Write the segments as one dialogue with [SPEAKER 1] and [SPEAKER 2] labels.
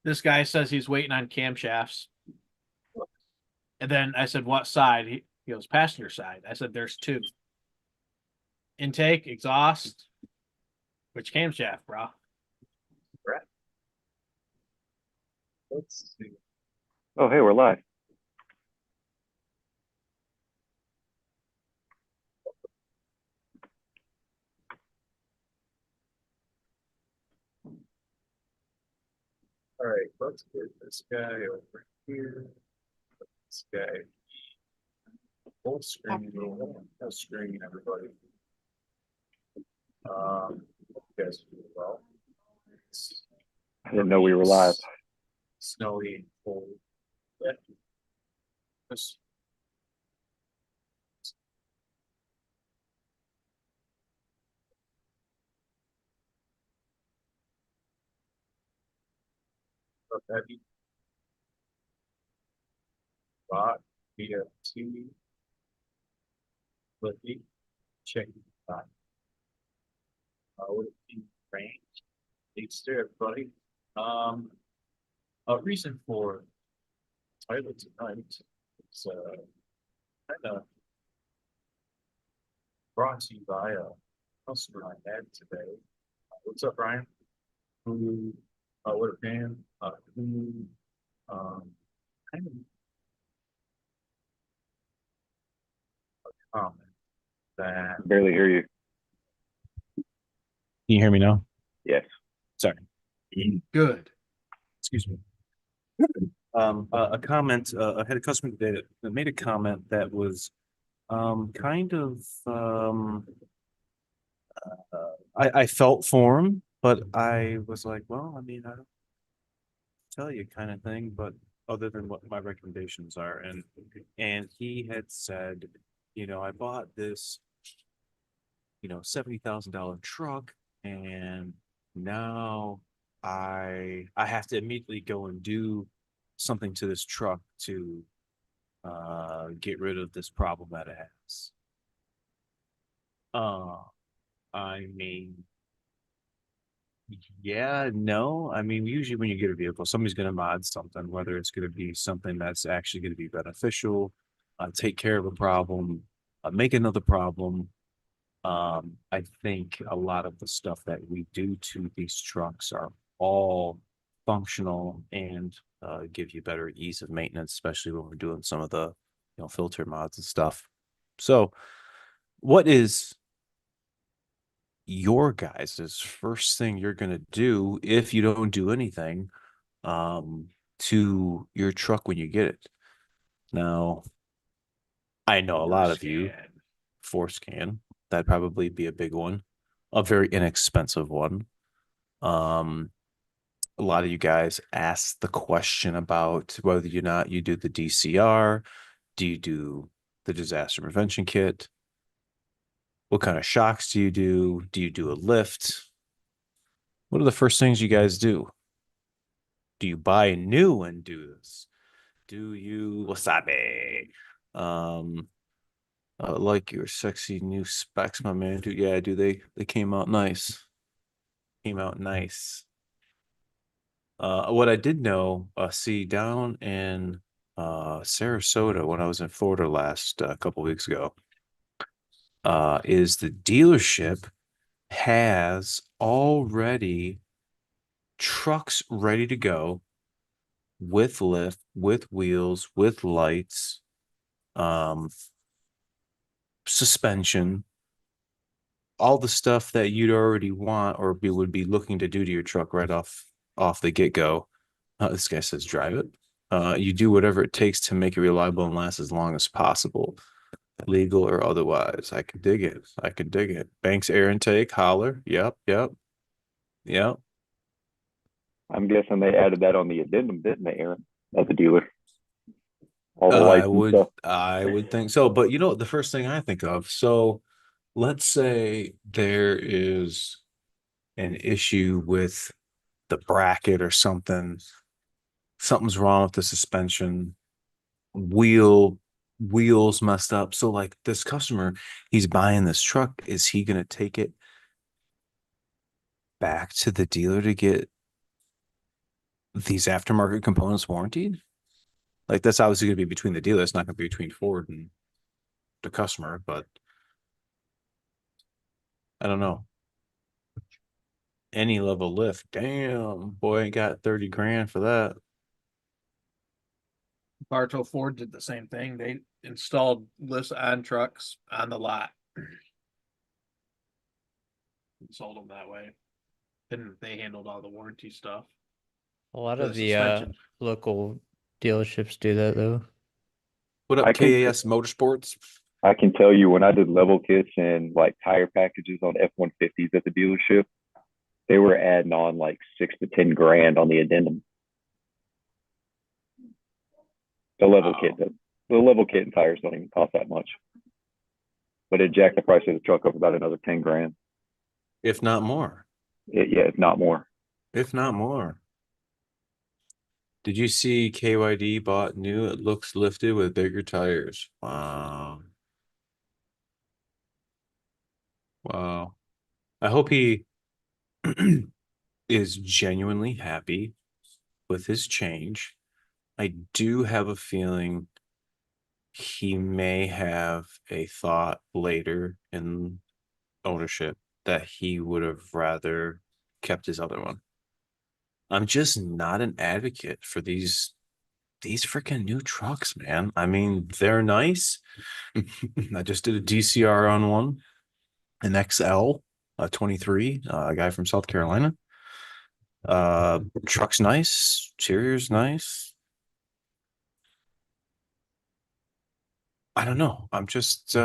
[SPEAKER 1] This guy says he's waiting on camshafts. And then I said, what side? He goes, passenger side. I said, there's two. Intake, exhaust, which camshaft, bro?
[SPEAKER 2] Let's see.
[SPEAKER 3] Oh, hey, we're live.
[SPEAKER 2] All right, let's get this guy over here. This guy. Full screen, full screen, everybody. Yes, well.
[SPEAKER 3] I didn't know we were live.
[SPEAKER 2] Snowy and cold. Yeah. This. Heavy. Bot, BFT. Flippy. Check that. Would it be range? Thanks to everybody. A reason for title tonight is kind of brought to you by a customer I had today. What's up, Ryan? Who, what a fan, who, kind of a comment that
[SPEAKER 3] Barely hear you.
[SPEAKER 4] Can you hear me now?
[SPEAKER 3] Yes.
[SPEAKER 4] Sorry.
[SPEAKER 1] Good.
[SPEAKER 4] Excuse me. A comment. I had a customer today that made a comment that was kind of I felt for him, but I was like, well, I mean, I don't tell you kind of thing, but other than what my recommendations are, and he had said, I bought this, $70,000 truck, and now I have to immediately go and do something to this truck to get rid of this problem that it has. I mean, yeah, no. I mean, usually when you get a vehicle, somebody's going to mod something, whether it's going to be something that's actually going to be beneficial, take care of a problem, make another problem. I think a lot of the stuff that we do to these trucks are all functional and give you better ease of maintenance, especially when we're doing some of the filter mods and stuff. So, what is your guys' first thing you're gonna do if you don't do anything to your truck when you get it? Now, I know a lot of you ForceScan, that'd probably be a big one, a very inexpensive one. A lot of you guys ask the question about whether or not you do the DCR, do you do the disaster prevention kit? What kind of shocks do you do? Do you do a lift? What are the first things you guys do? Do you buy new and do this? Do you wasabi? Like your sexy new specs, my man. Dude, yeah, do they came out nice. Came out nice. What I did know, see down in Sarasota when I was in Florida last couple weeks ago, is the dealership has already trucks ready to go with lift, with wheels, with lights, suspension, all the stuff that you'd already want or would be looking to do to your truck right off the get-go. This guy says drive it. You do whatever it takes to make it reliable and last as long as possible, legal or otherwise. I can dig it. I can dig it. Banks air intake, holler. Yep.
[SPEAKER 3] I'm guessing they added that on the addendum, didn't they, Aaron? At the dealer. All the lights and stuff.
[SPEAKER 4] I would think so. But the first thing I think of, so let's say there is an issue with the bracket or something. Something's wrong with the suspension. Wheels messed up. So like this customer, he's buying this truck. Is he going to take it back to the dealer to get these aftermarket components warranted? Like that's obviously going to be between the dealer. It's not going to be between Ford and the customer, but I don't know. Any level lift, damn boy, ain't got 30 grand for that.
[SPEAKER 1] Bartow Ford did the same thing. They installed lifts on trucks on the lot. And sold them that way. And they handled all the warranty stuff.
[SPEAKER 5] A lot
[SPEAKER 1] For
[SPEAKER 5] of
[SPEAKER 1] the
[SPEAKER 5] the
[SPEAKER 1] suspension.
[SPEAKER 5] local dealerships do that though.
[SPEAKER 4] What up,
[SPEAKER 3] I can-
[SPEAKER 4] KAS Motorsports?
[SPEAKER 3] I can tell you when I did level kits and like tire packages on F-150s at the dealership, they were adding on like 6 to 10 grand on the addendum. The level
[SPEAKER 1] Wow.
[SPEAKER 3] kit, the level kit and tires don't even cost that much, but it jacked the price of the truck up about another 10 grand.
[SPEAKER 4] If not more.
[SPEAKER 3] Yeah, if not more.
[SPEAKER 4] If not more. Did you see KYD bought new? It looks lifted with bigger tires. Wow. Wow. I hope he is genuinely happy with his change. I do have a feeling he may have a thought later in ownership that he would have rather kept his other one. I'm just not an advocate for these freaking new trucks, man. I mean, they're nice. I just did a DCR on one, an XL, a 23, a guy from South Carolina. Truck's nice, interior's nice. I don't know. I'm just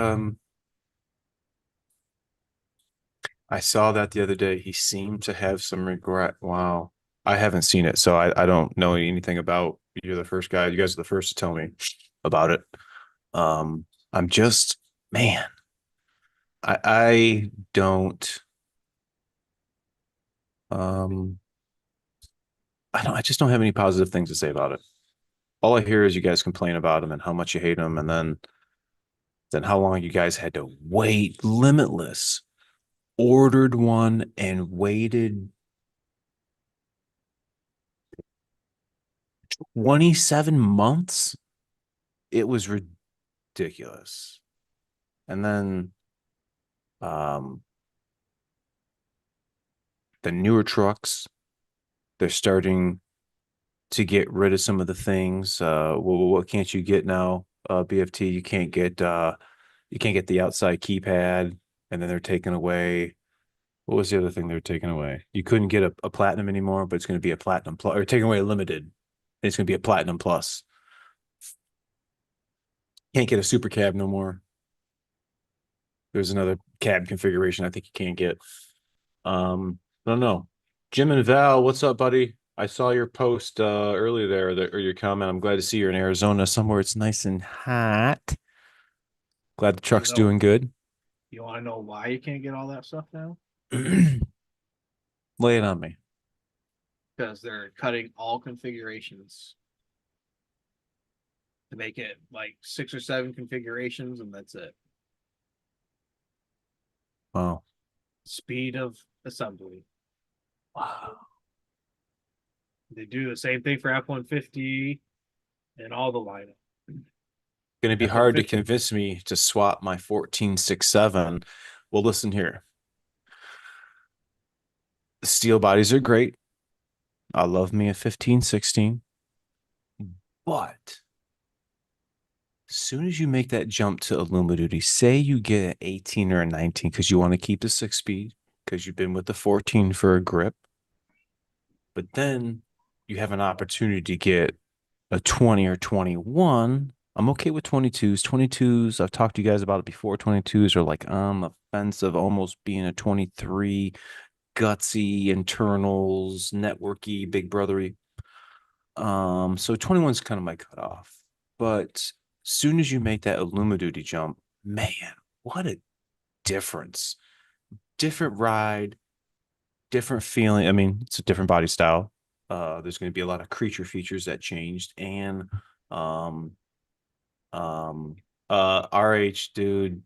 [SPEAKER 4] I saw that the other day. He seemed to have some regret. Wow. I haven't seen it, so I don't know anything about. You're the first guy. You guys are the first to tell me about it. I'm just, man, I don't um I just don't have any positive things to say about it. All I hear is you guys complain about him and how much you hate him, and then how long you guys had to wait. Limitless ordered one and waited 27 months. It was ridiculous. And then the newer trucks, they're starting to get rid of some of the things. What can't you get now? BFT, you can't get the outside keypad, and then they're taking away. What was the other thing they were taking away? You couldn't get a platinum anymore, but it's going to be a platinum plus, or taking away a limited. It's going to be a platinum plus. Can't get a super cab no more. There's another cab configuration I think you can't get. I don't know. Jim and Val, what's up, buddy? I saw your post earlier there, or your comment. I'm glad to see you're in Arizona, somewhere it's nice and hot. Glad the truck's
[SPEAKER 1] know-
[SPEAKER 4] doing good.
[SPEAKER 1] You want to know why you can't get all that stuff now?
[SPEAKER 4] Lay it on me.
[SPEAKER 1] Because they're cutting all configurations to make it like 6 or 7 configurations, and that's it.
[SPEAKER 4] Wow.
[SPEAKER 1] Speed of assembly. Wow. They do the same thing for F-150 and all the lineup.
[SPEAKER 4] Going to be
[SPEAKER 1] F-150.
[SPEAKER 4] hard to convince me to swap my 1467. Well, listen here. The steel bodies are great. I love me a 1516. But as soon as you make that jump to Alumaduty, say you get an 18 or a 19 because you want to keep the 6-speed because you've been with the 14 for a grip. But then you have an opportunity to get a 20 or 21. I'm okay with 22s. 22s, I've talked to you guys about it before. 22s are like on the fence of almost being a 23, gutsy, internals, networky, big brothery. So 21 is kind of my cutoff. But soon as you make that Alumaduty jump, man, what a difference. Different ride, different feeling. I mean, it's a different body style. There's going to be a lot of creature features that changed, and RH, dude,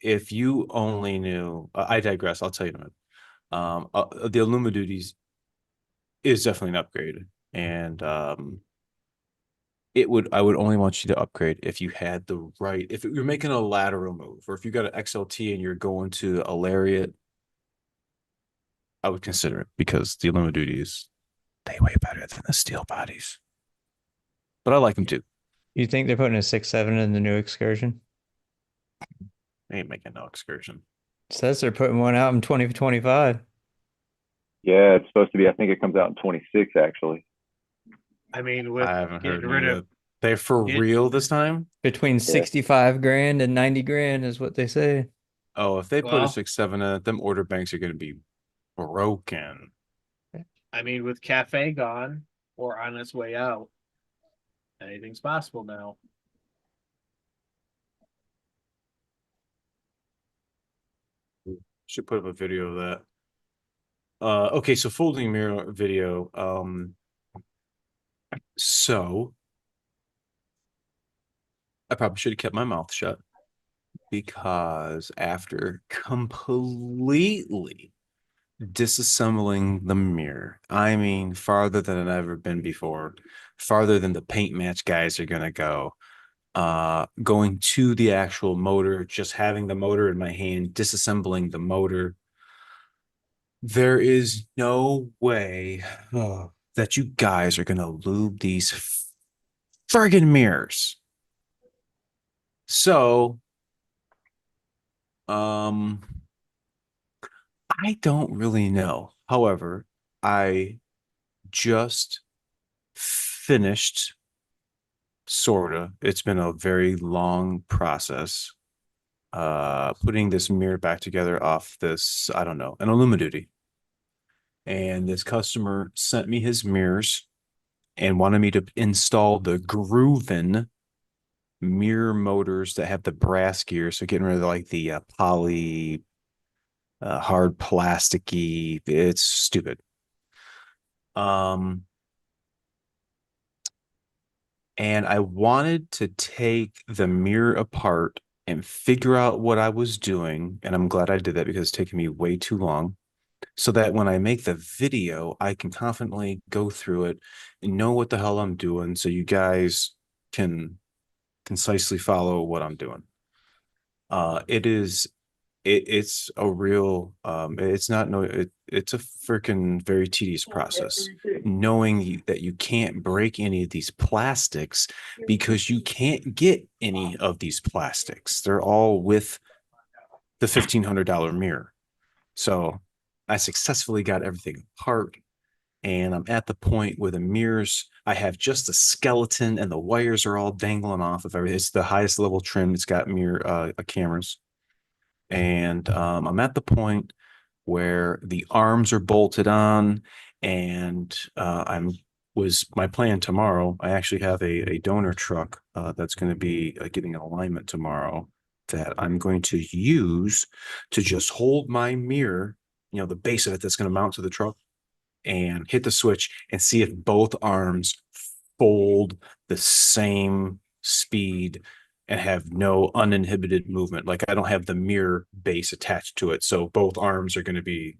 [SPEAKER 4] if you only knew, I digress. I'll tell you in a minute. The Alumaduties is definitely an upgrade. And I would only want you to upgrade if you had the right, if you're making a lateral move, or if you got an XLT and you're going to a lariat, I would consider it, because the aluminum duties, they way better than the steel bodies. But I like them too.
[SPEAKER 5] You think they're putting a 6.7 in the new Excursion?
[SPEAKER 4] They ain't making no Excursion.
[SPEAKER 5] Says they're putting one out in 2025.
[SPEAKER 3] Yeah, it's supposed to be. I think it comes out in 26 actually.
[SPEAKER 1] I mean, with
[SPEAKER 4] I haven't heard
[SPEAKER 1] getting rid
[SPEAKER 4] any
[SPEAKER 1] of
[SPEAKER 4] of they're for
[SPEAKER 1] get-
[SPEAKER 4] real this time.
[SPEAKER 5] Between 65 grand and 90 grand is what they say.
[SPEAKER 4] Oh, if they put a
[SPEAKER 1] Well-
[SPEAKER 4] 6.7 in it, them order banks are going to be broken.
[SPEAKER 1] I mean, with Cafe gone or on its way out, anything's possible now.
[SPEAKER 4] Should put up a video of that. Okay, so folding mirror video. So I probably should have kept my mouth shut, because after completely disassembling the mirror, I mean, farther than I've ever been before, farther than the paint match guys are gonna go. Going to the actual motor, just having the motor in my hand, disassembling the motor. There is no way that you guys are gonna lube these friggin' mirrors. So, I don't really know. However, I just finished, sorta. It's been a very long process. Putting this mirror back together off this, I don't know, an Illumiduty. And this customer sent me his mirrors and wanted me to install the Grooven mirror motors that have the brass gear. So getting rid of like the poly, hard plasticky. It's stupid. And I wanted to take the mirror apart and figure out what I was doing. And I'm glad I did that, because it's taken me way too long. So that when I make the video, I can confidently go through it and know what the hell I'm doing, so you guys can concisely follow what I'm doing. It's a real it's not no it, it's a freaking very tedious process, knowing that you can't break any of these plastics, because you can't get any of these plastics. They're all with the $1,500 mirror. So I successfully got everything apart, and I'm at the point where the mirrors, I have just a skeleton and the wires are all dangling off of everything. It's the highest level trim. It's got mirror cameras. And I'm at the point where the arms are bolted on, and I'm was my plan tomorrow. I actually have a donor truck that's going to be getting an alignment tomorrow, that I'm going to use to just hold my mirror, the base of it that's going to mount to the truck, and hit the switch and see if both arms fold the same speed and have no uninhibited movement. Like, I don't have the mirror base attached to it. So both arms are going to be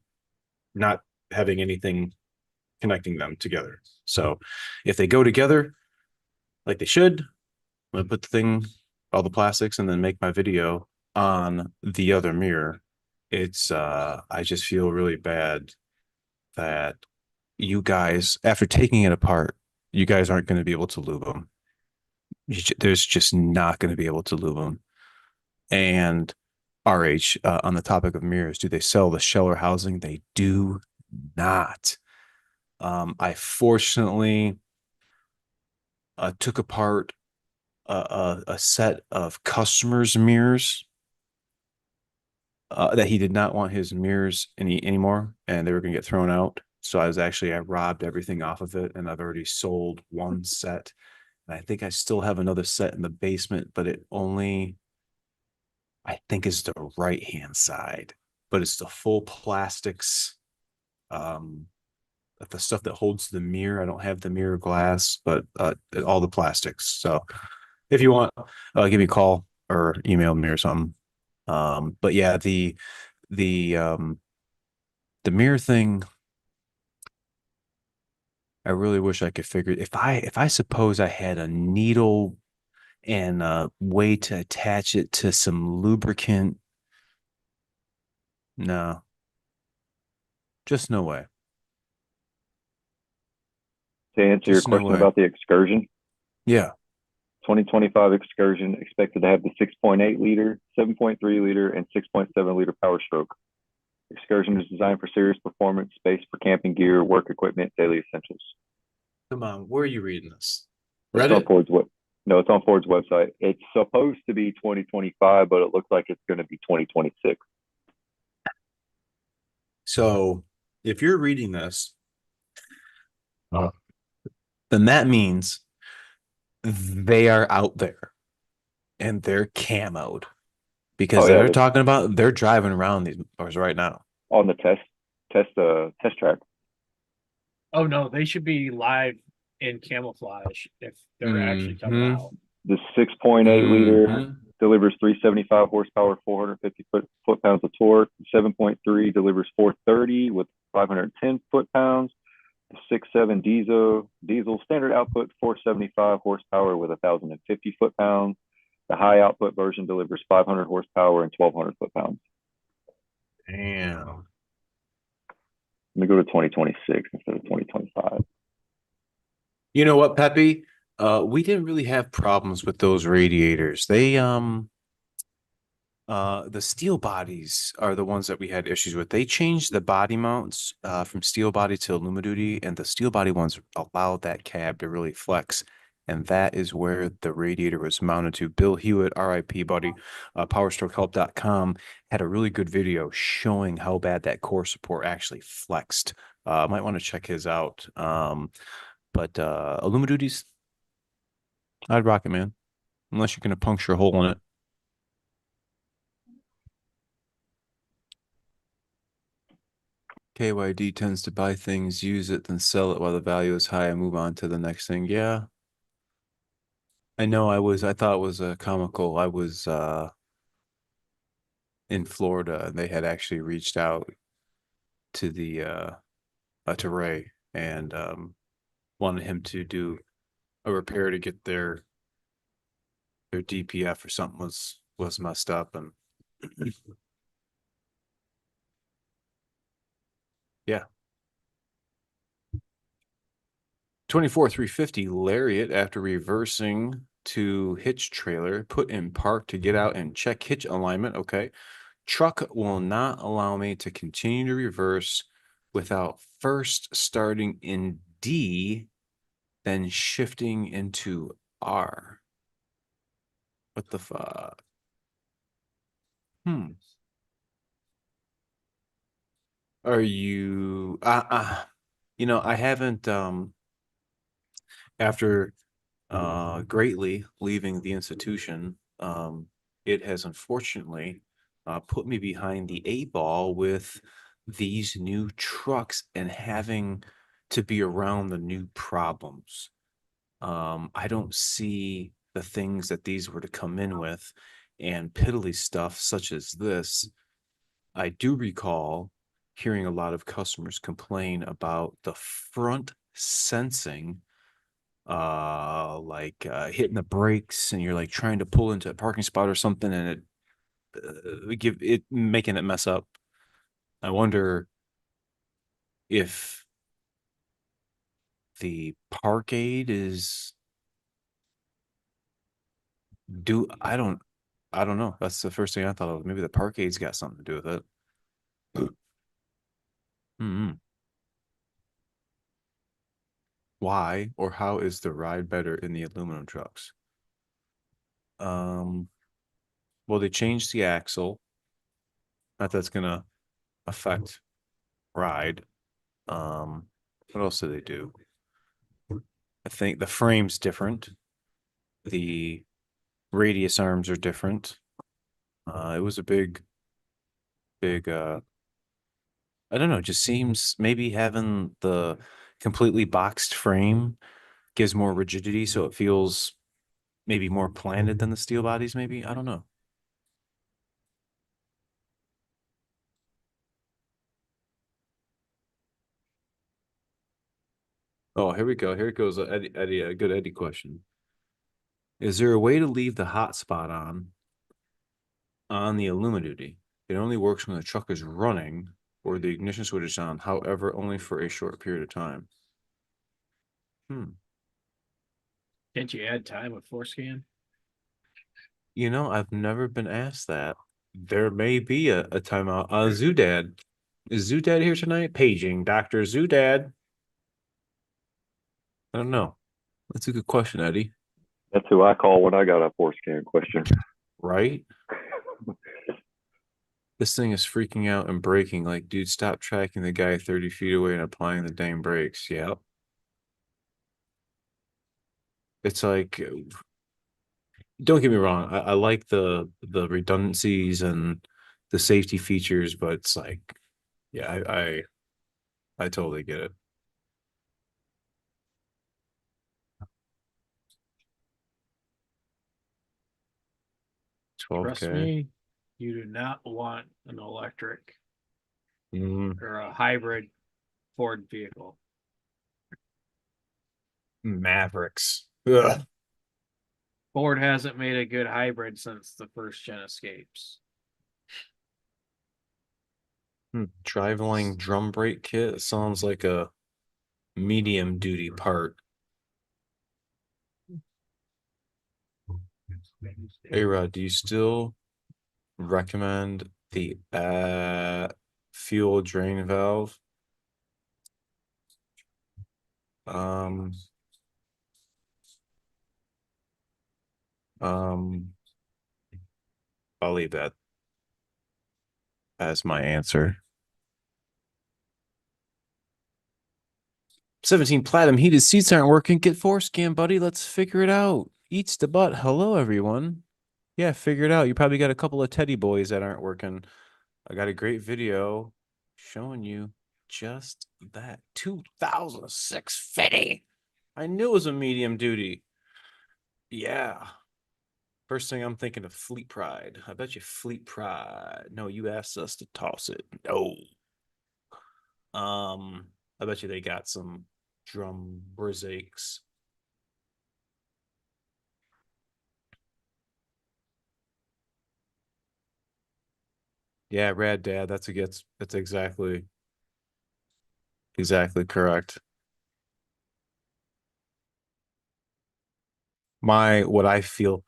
[SPEAKER 4] not having anything connecting them together. So if they go together like they should, I'm going to put the thing, all the plastics, and then make my video on the other mirror. It's, I just feel really bad that you guys, after taking it apart, you guys aren't going to be able to lube them. There's just not going to be able to lube them. And RH, on the topic of mirrors, do they sell the Scheller housing? They do not. I fortunately took apart a set of customers' mirrors that he did not want his mirrors anymore, and they were going to get thrown out. So I robbed everything off of it, and I've already sold one set. And I think I still have another set in the basement, but it only, I think, is the right hand side, but it's the full plastics. The stuff that holds the mirror. I don't have the mirror glass, but all the plastics. So if you want, give me a call or email me or something. But yeah, the mirror thing, I really wish I could figure if I suppose I had a needle and a way to attach it to some lubricant. No, just no way.
[SPEAKER 3] To answer your
[SPEAKER 4] Just no
[SPEAKER 3] question
[SPEAKER 4] way.
[SPEAKER 3] about the Excursion,
[SPEAKER 4] Yeah.
[SPEAKER 3] 2025 Excursion expected to have the 6.8 liter, 7.3 liter, and 6.7 liter Power Stroke. Excursion is designed for serious performance, space for camping gear, work equipment, daily essentials.
[SPEAKER 4] Come on, where are you reading this?
[SPEAKER 3] It's on
[SPEAKER 4] Reddit?
[SPEAKER 3] Ford's what? No, it's on Ford's website. It's supposed to be 2025, but it looks like it's going to be 2026.
[SPEAKER 4] So if you're reading this, then that means they are out there and they're camoed because
[SPEAKER 3] Oh yeah,
[SPEAKER 4] they're driving around these cars right now.
[SPEAKER 3] on the test track.
[SPEAKER 1] Oh no, they should be live in camouflage if they're actually coming
[SPEAKER 4] Mhm.
[SPEAKER 1] out.
[SPEAKER 3] The 6.8 liter
[SPEAKER 4] Mhm.
[SPEAKER 3] delivers 375 horsepower, 450 foot-pounds of torque. 7.3 delivers 430 with 510 foot-pounds. The 6.7 diesel standard output 475 horsepower with 1,050 foot-pounds. The high output version delivers 500 horsepower and 1,200 foot-pounds.
[SPEAKER 4] Damn.
[SPEAKER 3] Let me go to 2026 instead of 2025.
[SPEAKER 4] You know what, Peppy? We didn't really have problems with those radiators. The steel bodies are the ones that we had issues with. They changed the body mounts from steel body to aluminum, and the steel body ones allowed that cab to really flex. And that is where the radiator was mounted to. Bill Hewitt, RIP buddy, powerstrokehelp.com, had a really good video showing how bad that core support actually flexed. Might want to check his out. But aluminum duties, I'd rock it, man. Unless you're going to puncture a hole in it. KYD tends to buy things, use it, then sell it while the value is high and move on to the next thing. Yeah. I know I thought it was comical. I was in Florida and they had actually reached out to the to Ray and wanted him to do a repair to get their DPF or something was messed up and yeah. 24 350 Lariat after reversing to hitch trailer, put in park to get out and check hitch alignment. Okay. Truck will not allow me to continue to reverse without first starting in D, then shifting into R. What the fuck? Hmm. Are you I haven't after greatly leaving the institution, it has unfortunately put me behind the eight ball with these new trucks and having to be around the new problems. I don't see the things that these were to come in with and piddly stuff such as this. I do recall hearing a lot of customers complain about the front sensing like hitting the brakes and you're like trying to pull into a parking spot or something and it making it mess up. I wonder if the park aid is do I don't know. That's the first thing I thought of. Maybe the park aid's got something to do with it. Hmm. Why or how is the ride better in the aluminum trucks? Um, well, they changed the axle. Not that's gonna affect ride. What else do they do? I think the frame's different. The radius arms are different. It was a big I don't know, it just seems maybe having the completely boxed frame gives more rigidity, so it feels maybe more planted than the steel bodies, maybe. I don't know. Oh, here we go. Here it goes. Eddie, a good Eddie question. Is there a way to leave the hotspot on the Illumiduty? It only works when the truck is running or the ignition switch is on, however, only for a short period of time.
[SPEAKER 1] Can't you add time with Forescan?
[SPEAKER 4] You know, I've never been asked that. There may be a timeout. Zoodad. Is Zoodad here tonight? Paging Dr. Zoodad. I don't know. That's a good question, Eddie.
[SPEAKER 3] That's who I call when I got a forescan question.
[SPEAKER 4] Right? This thing is freaking out and braking. Like, dude, stop tracking the guy 30 feet away and applying the dang brakes. Yep. It's like, don't get me wrong. I like the redundancies and the safety features, but it's like, yeah, I totally get it.
[SPEAKER 1] Trust
[SPEAKER 4] 12K.
[SPEAKER 1] me, you do not want an electric
[SPEAKER 4] Mm,
[SPEAKER 1] or a hybrid Ford vehicle.
[SPEAKER 4] Mavericks. Ugh.
[SPEAKER 1] Ford hasn't made a good hybrid since the first gen Escapes.
[SPEAKER 4] Driveline drum brake kit sounds like a medium duty part. Hey Rod, do you still recommend the fuel drain valve? Um, um, I'll leave that as my answer. 17 platinum heated seats aren't working. Get Forescan, buddy. Let's figure it out. Eats the butt. Hello, everyone. Yeah, figure it out. You probably got a couple of teddy boys that aren't working. I got a great video showing you just that. 2006 I knew it was a medium duty. Yeah. First thing I'm thinking of Fleet Pride. I bet you Fleet Pride. No, you asked us to toss it. No. I bet you they got some drum brisakes. Yeah, Rad Dad. That's exactly correct. What I feel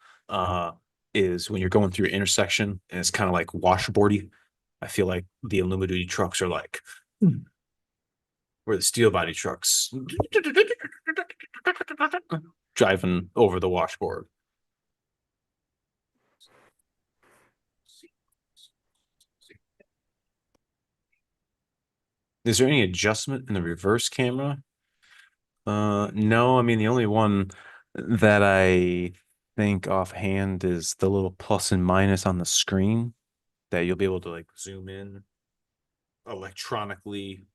[SPEAKER 4] is when you're going through an intersection and it's kind of like washboardy. I feel like the Illuminati trucks are like where the steel body trucks driving over the washboard. Is there any adjustment in the reverse camera? No, I mean the only one that I think offhand is the little plus and minus on the screen that you'll be able to like zoom in electronically,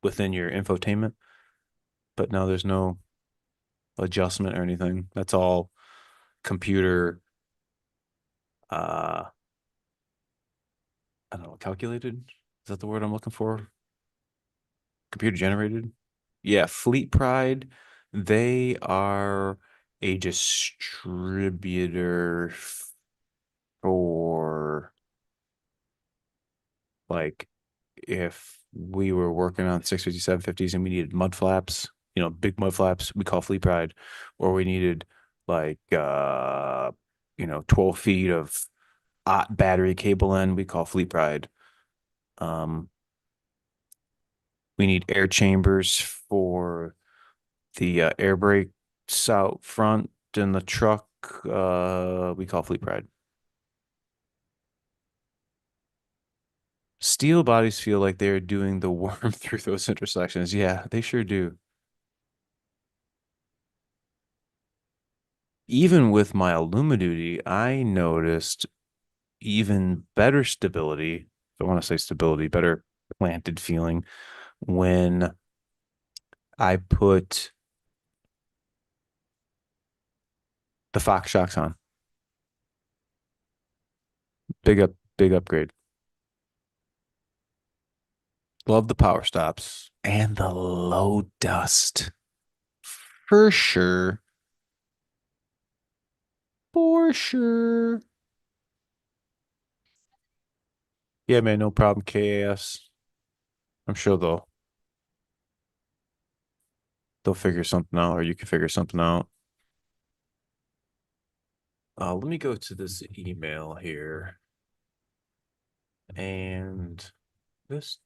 [SPEAKER 4] within your infotainment. But no, there's no adjustment or anything. That's all computer I don't know, calculated? Is that the word I'm looking for? Computer generated? Yeah, Fleet Pride, they are a distributor for like if we were working on 650, 750s and we needed mud flaps, big mud flaps, we call Fleet Pride, or we needed like 12 feet of battery cable end, we call Fleet Pride. We need air chambers for the air brakes out front in the truck. We call Fleet Pride. Steel bodies feel like they're doing the worm through those intersections. Yeah, they sure do. Even with my Illumiduty, I noticed even better stability. If I want to say stability, better planted feeling when I put the Fox shocks on. Big upgrade. Love the power stops. and the low dust. For sure. For sure. Yeah, man, no problem, KAS. I'm sure they'll figure something out, or you can figure something out. Let me go to this email here. And this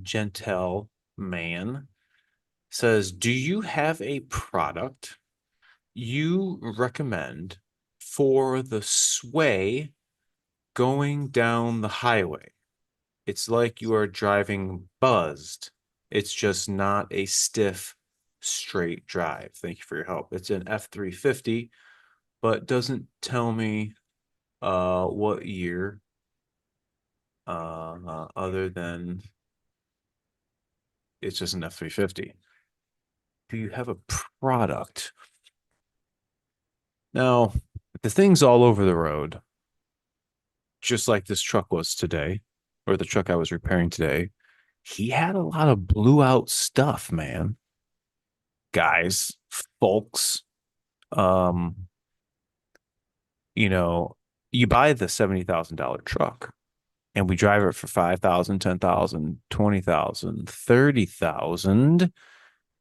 [SPEAKER 4] Gentel man says, do you have a product you recommend for the sway going down the highway? It's like you are driving buzzed. It's just not a stiff, straight drive. Thank you for your help. It's an F350, but doesn't tell me what year other than it's just an F350. Do you have a product? Now, the thing's all over the road, just like this truck was today, or the truck I was repairing today. He had a lot of blew out stuff, man. Guys, folks, um, you know, you buy the $70,000 truck and we drive it for 5,000, 10,000, 20,000, 30,000,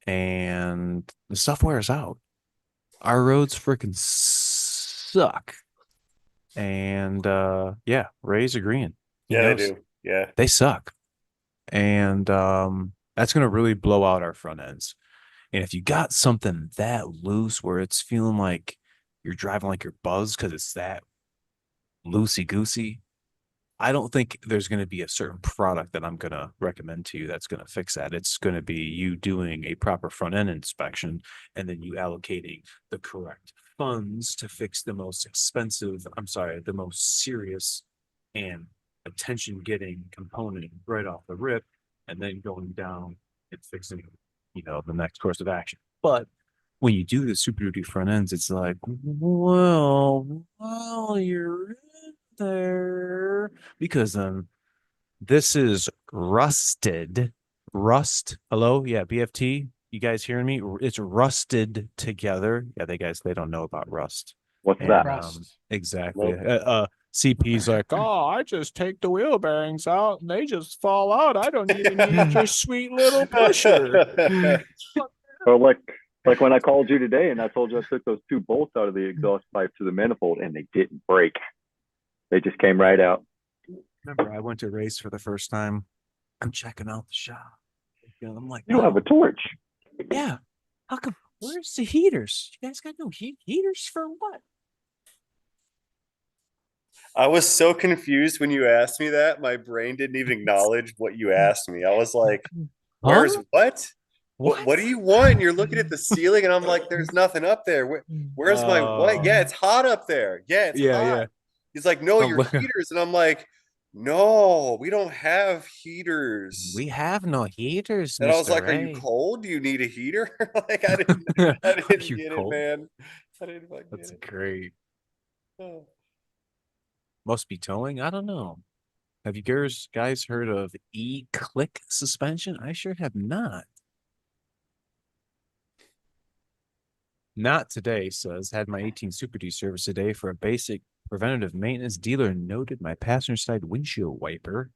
[SPEAKER 4] and the stuff wears out. Our roads freaking suck. And yeah, Ray's agreeing.
[SPEAKER 6] Yeah, they do. Yeah.
[SPEAKER 4] They suck. And that's gonna really blow out our front ends. And if you got something that loose where it's feeling like you're driving like you're buzzed because it's that loosey goosey, I don't think there's going to be a certain product that I'm going to recommend to you that's going to fix that. It's going to be you doing a proper front end inspection and then you allocating the correct funds to fix the most expensive, the most serious and attention getting component right off the rip, and then going down and fixing, the next course of action. But when you do the Super Duty front ends, it's like, well, you're in there because this is rusted. Rust. Hello, yeah, BFT. You guys hearing me? It's rusted together. Yeah, they don't know about rust.
[SPEAKER 3] What's
[SPEAKER 4] And,
[SPEAKER 3] that?
[SPEAKER 1] Rust.
[SPEAKER 4] exactly. CP's like, oh, I just take the wheel bearings out and they just fall out. I don't even need your sweet little pusher.
[SPEAKER 3] Or like when I called you today and I told you I took those two bolts out of the exhaust pipe to the manifold and they didn't break. They just came right out.
[SPEAKER 4] Remember, I went to race for the first time. I'm checking out the shop. I'm like,
[SPEAKER 3] You don't have a
[SPEAKER 4] wow,
[SPEAKER 3] torch.
[SPEAKER 4] yeah. How come? Where's the heaters? You guys got no heaters for what?
[SPEAKER 6] I was so confused when you asked me that. My brain didn't even acknowledge what you asked me. I was like, where's
[SPEAKER 4] Huh?
[SPEAKER 6] what? What do you want? And you're looking at the ceiling and I'm like, there's nothing up there. Where's my what? Yeah, it's hot up there. Yeah, it's
[SPEAKER 4] Yeah,
[SPEAKER 6] hot.
[SPEAKER 4] yeah.
[SPEAKER 6] He's like, no,
[SPEAKER 4] I'm
[SPEAKER 6] your
[SPEAKER 4] looking.
[SPEAKER 6] heaters. And I'm like, no, we don't have heaters.
[SPEAKER 4] We have no heaters,
[SPEAKER 6] And I was
[SPEAKER 4] Mr.
[SPEAKER 6] like, are you
[SPEAKER 4] Ray.
[SPEAKER 6] cold? Do you need a heater? Like I
[SPEAKER 4] Are
[SPEAKER 6] didn't
[SPEAKER 4] you
[SPEAKER 6] get it,
[SPEAKER 4] cold?
[SPEAKER 6] man. I didn't fucking
[SPEAKER 4] That's
[SPEAKER 6] get
[SPEAKER 4] great.
[SPEAKER 6] it. Oh.
[SPEAKER 4] Must be towing. I don't know. Have you guys heard of E-Click suspension? I sure have not. Not today, says. Had my 18 Super D service today for a basic preventative maintenance. Dealer noted my passenger side windshield wiper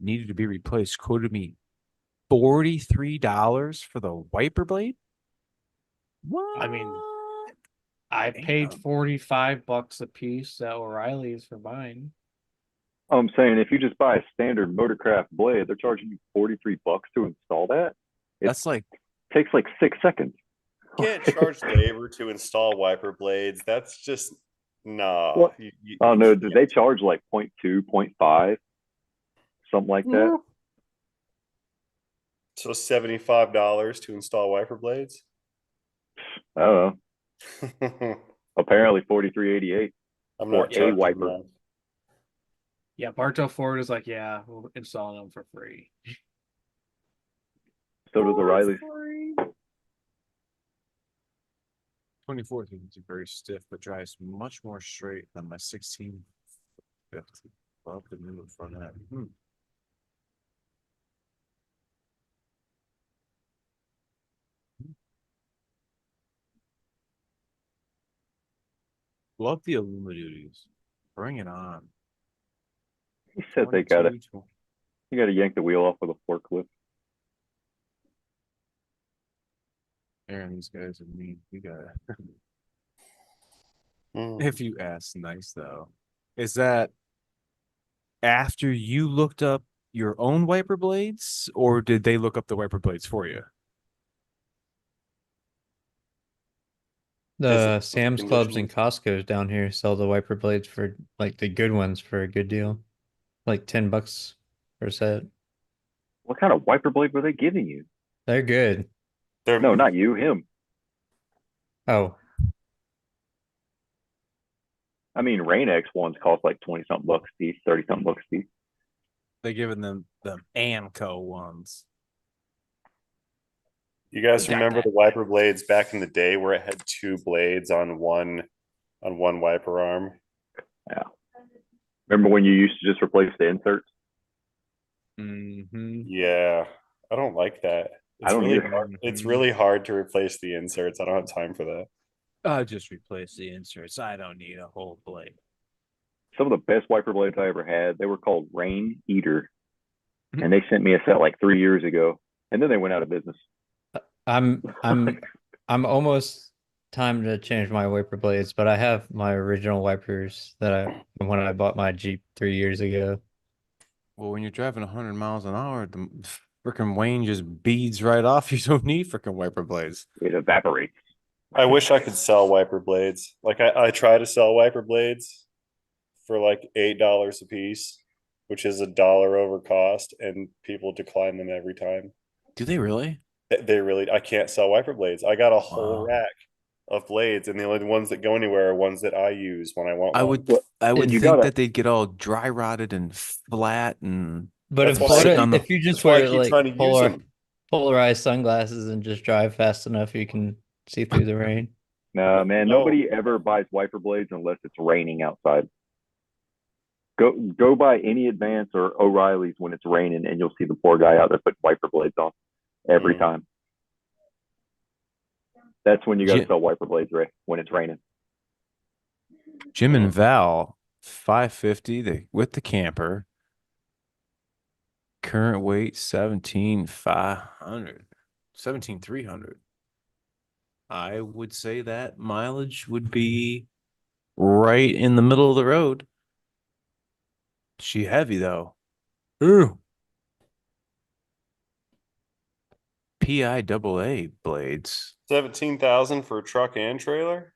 [SPEAKER 4] needed to be replaced. Quoted me $43 for the wiper blade. What?
[SPEAKER 1] I mean, I paid
[SPEAKER 4] Damn.
[SPEAKER 1] $45 a piece at O'Reilly's for mine.
[SPEAKER 3] I'm saying if you just buy a standard Motorcraft blade, they're charging you $43 to install that.
[SPEAKER 4] That's like
[SPEAKER 3] Takes like 6 seconds.
[SPEAKER 6] Can't charge labor to install wiper blades. That's just nah.
[SPEAKER 3] What? Oh
[SPEAKER 6] you
[SPEAKER 3] no,
[SPEAKER 6] can't.
[SPEAKER 3] they charge like 0.2, 0.5, something like that.
[SPEAKER 6] So $75 to install wiper blades.
[SPEAKER 3] I don't know. Apparently 43.88
[SPEAKER 6] I'm
[SPEAKER 3] for
[SPEAKER 6] not
[SPEAKER 3] a
[SPEAKER 6] charging
[SPEAKER 3] wiper.
[SPEAKER 6] enough.
[SPEAKER 1] Yeah, Bartow Ford is like, yeah, we'll install them for free.
[SPEAKER 3] So does O'Reilly's.
[SPEAKER 4] 24th is very stiff, but drives much more straight than my 1650. Love the new front end. Love the Illuma duties. Bring it on.
[SPEAKER 3] He said they gotta
[SPEAKER 4] 22.
[SPEAKER 3] you gotta yank the wheel off with a forklift.
[SPEAKER 4] Aaron, these guys are mean. You gotta.
[SPEAKER 6] Hmm.
[SPEAKER 4] If you ask nice though, is that after you looked up your own wiper blades, or did they look up the wiper blades for you?
[SPEAKER 5] The
[SPEAKER 6] Is it
[SPEAKER 5] Sam's Clubs and
[SPEAKER 6] conditions?
[SPEAKER 5] Costco's down here sell the wiper blades for like the good ones for a good deal. Like $10 per set.
[SPEAKER 3] What kind of wiper blade were they giving you?
[SPEAKER 5] They're good.
[SPEAKER 6] They're
[SPEAKER 3] No, not you, him.
[SPEAKER 5] Oh,
[SPEAKER 3] I mean, Rain-X ones cost like 20 something bucks a piece, 30 something bucks a piece.
[SPEAKER 4] They giving them Anco ones.
[SPEAKER 6] You guys remember the wiper blades back in the day where it had two blades on one wiper arm?
[SPEAKER 3] Yeah. Remember when you used to just replace the inserts?
[SPEAKER 4] Mm-hmm.
[SPEAKER 6] Yeah, I don't like that.
[SPEAKER 3] I don't either.
[SPEAKER 6] Hard. It's really hard to replace the inserts. I don't have time for that.
[SPEAKER 4] I'll just replace the inserts. I don't need a whole blade.
[SPEAKER 3] Some of the best wiper blades I ever had, they were called Rain Eater. And they sent me a set like 3 years ago. And then they went out of business.
[SPEAKER 5] I'm almost time to change my wiper blades, but I have my original wipers that I when I bought my Jeep 3 years ago.
[SPEAKER 4] Well, when you're driving 100 miles an hour, the freaking Wayne just beads right off. You don't need freaking wiper blades.
[SPEAKER 3] It evaporates.
[SPEAKER 6] I wish I could sell wiper blades. Like I try to sell wiper blades for like $8 a piece, which is $1 over cost, and people decline them every time.
[SPEAKER 4] Do they really?
[SPEAKER 6] They really, I can't sell wiper blades. I got a whole
[SPEAKER 4] Wow.
[SPEAKER 6] rack of blades, and the only ones that go anywhere are ones that I use when I want
[SPEAKER 4] I
[SPEAKER 6] one.
[SPEAKER 4] would
[SPEAKER 3] Well,
[SPEAKER 4] I would
[SPEAKER 3] you
[SPEAKER 4] think
[SPEAKER 3] gotta-
[SPEAKER 4] that they'd get all dry rotted and flat and
[SPEAKER 5] But
[SPEAKER 6] That's
[SPEAKER 5] if
[SPEAKER 6] why I
[SPEAKER 4] sitting on the
[SPEAKER 5] if you just
[SPEAKER 6] That's why I
[SPEAKER 5] wear
[SPEAKER 6] keep
[SPEAKER 5] like
[SPEAKER 6] trying to use them.
[SPEAKER 5] polarized sunglasses and just drive fast enough, you can see through the rain.
[SPEAKER 3] Nah, man,
[SPEAKER 6] No.
[SPEAKER 3] nobody ever buys wiper blades unless it's raining outside. Go buy any Advance or O'Reilly's when it's raining, and you'll see the poor guy out there putting wiper blades on every time. That's when you got to
[SPEAKER 4] Jim,
[SPEAKER 3] sell wiper blades, Ray, when it's raining.
[SPEAKER 4] Jim and Val 550 with the camper. Current weight 17,500. 17,300. I would say that mileage would be right in the middle of the road. She heavy though. Ooh. PIAA blades.
[SPEAKER 6] 17,000 for a truck and trailer.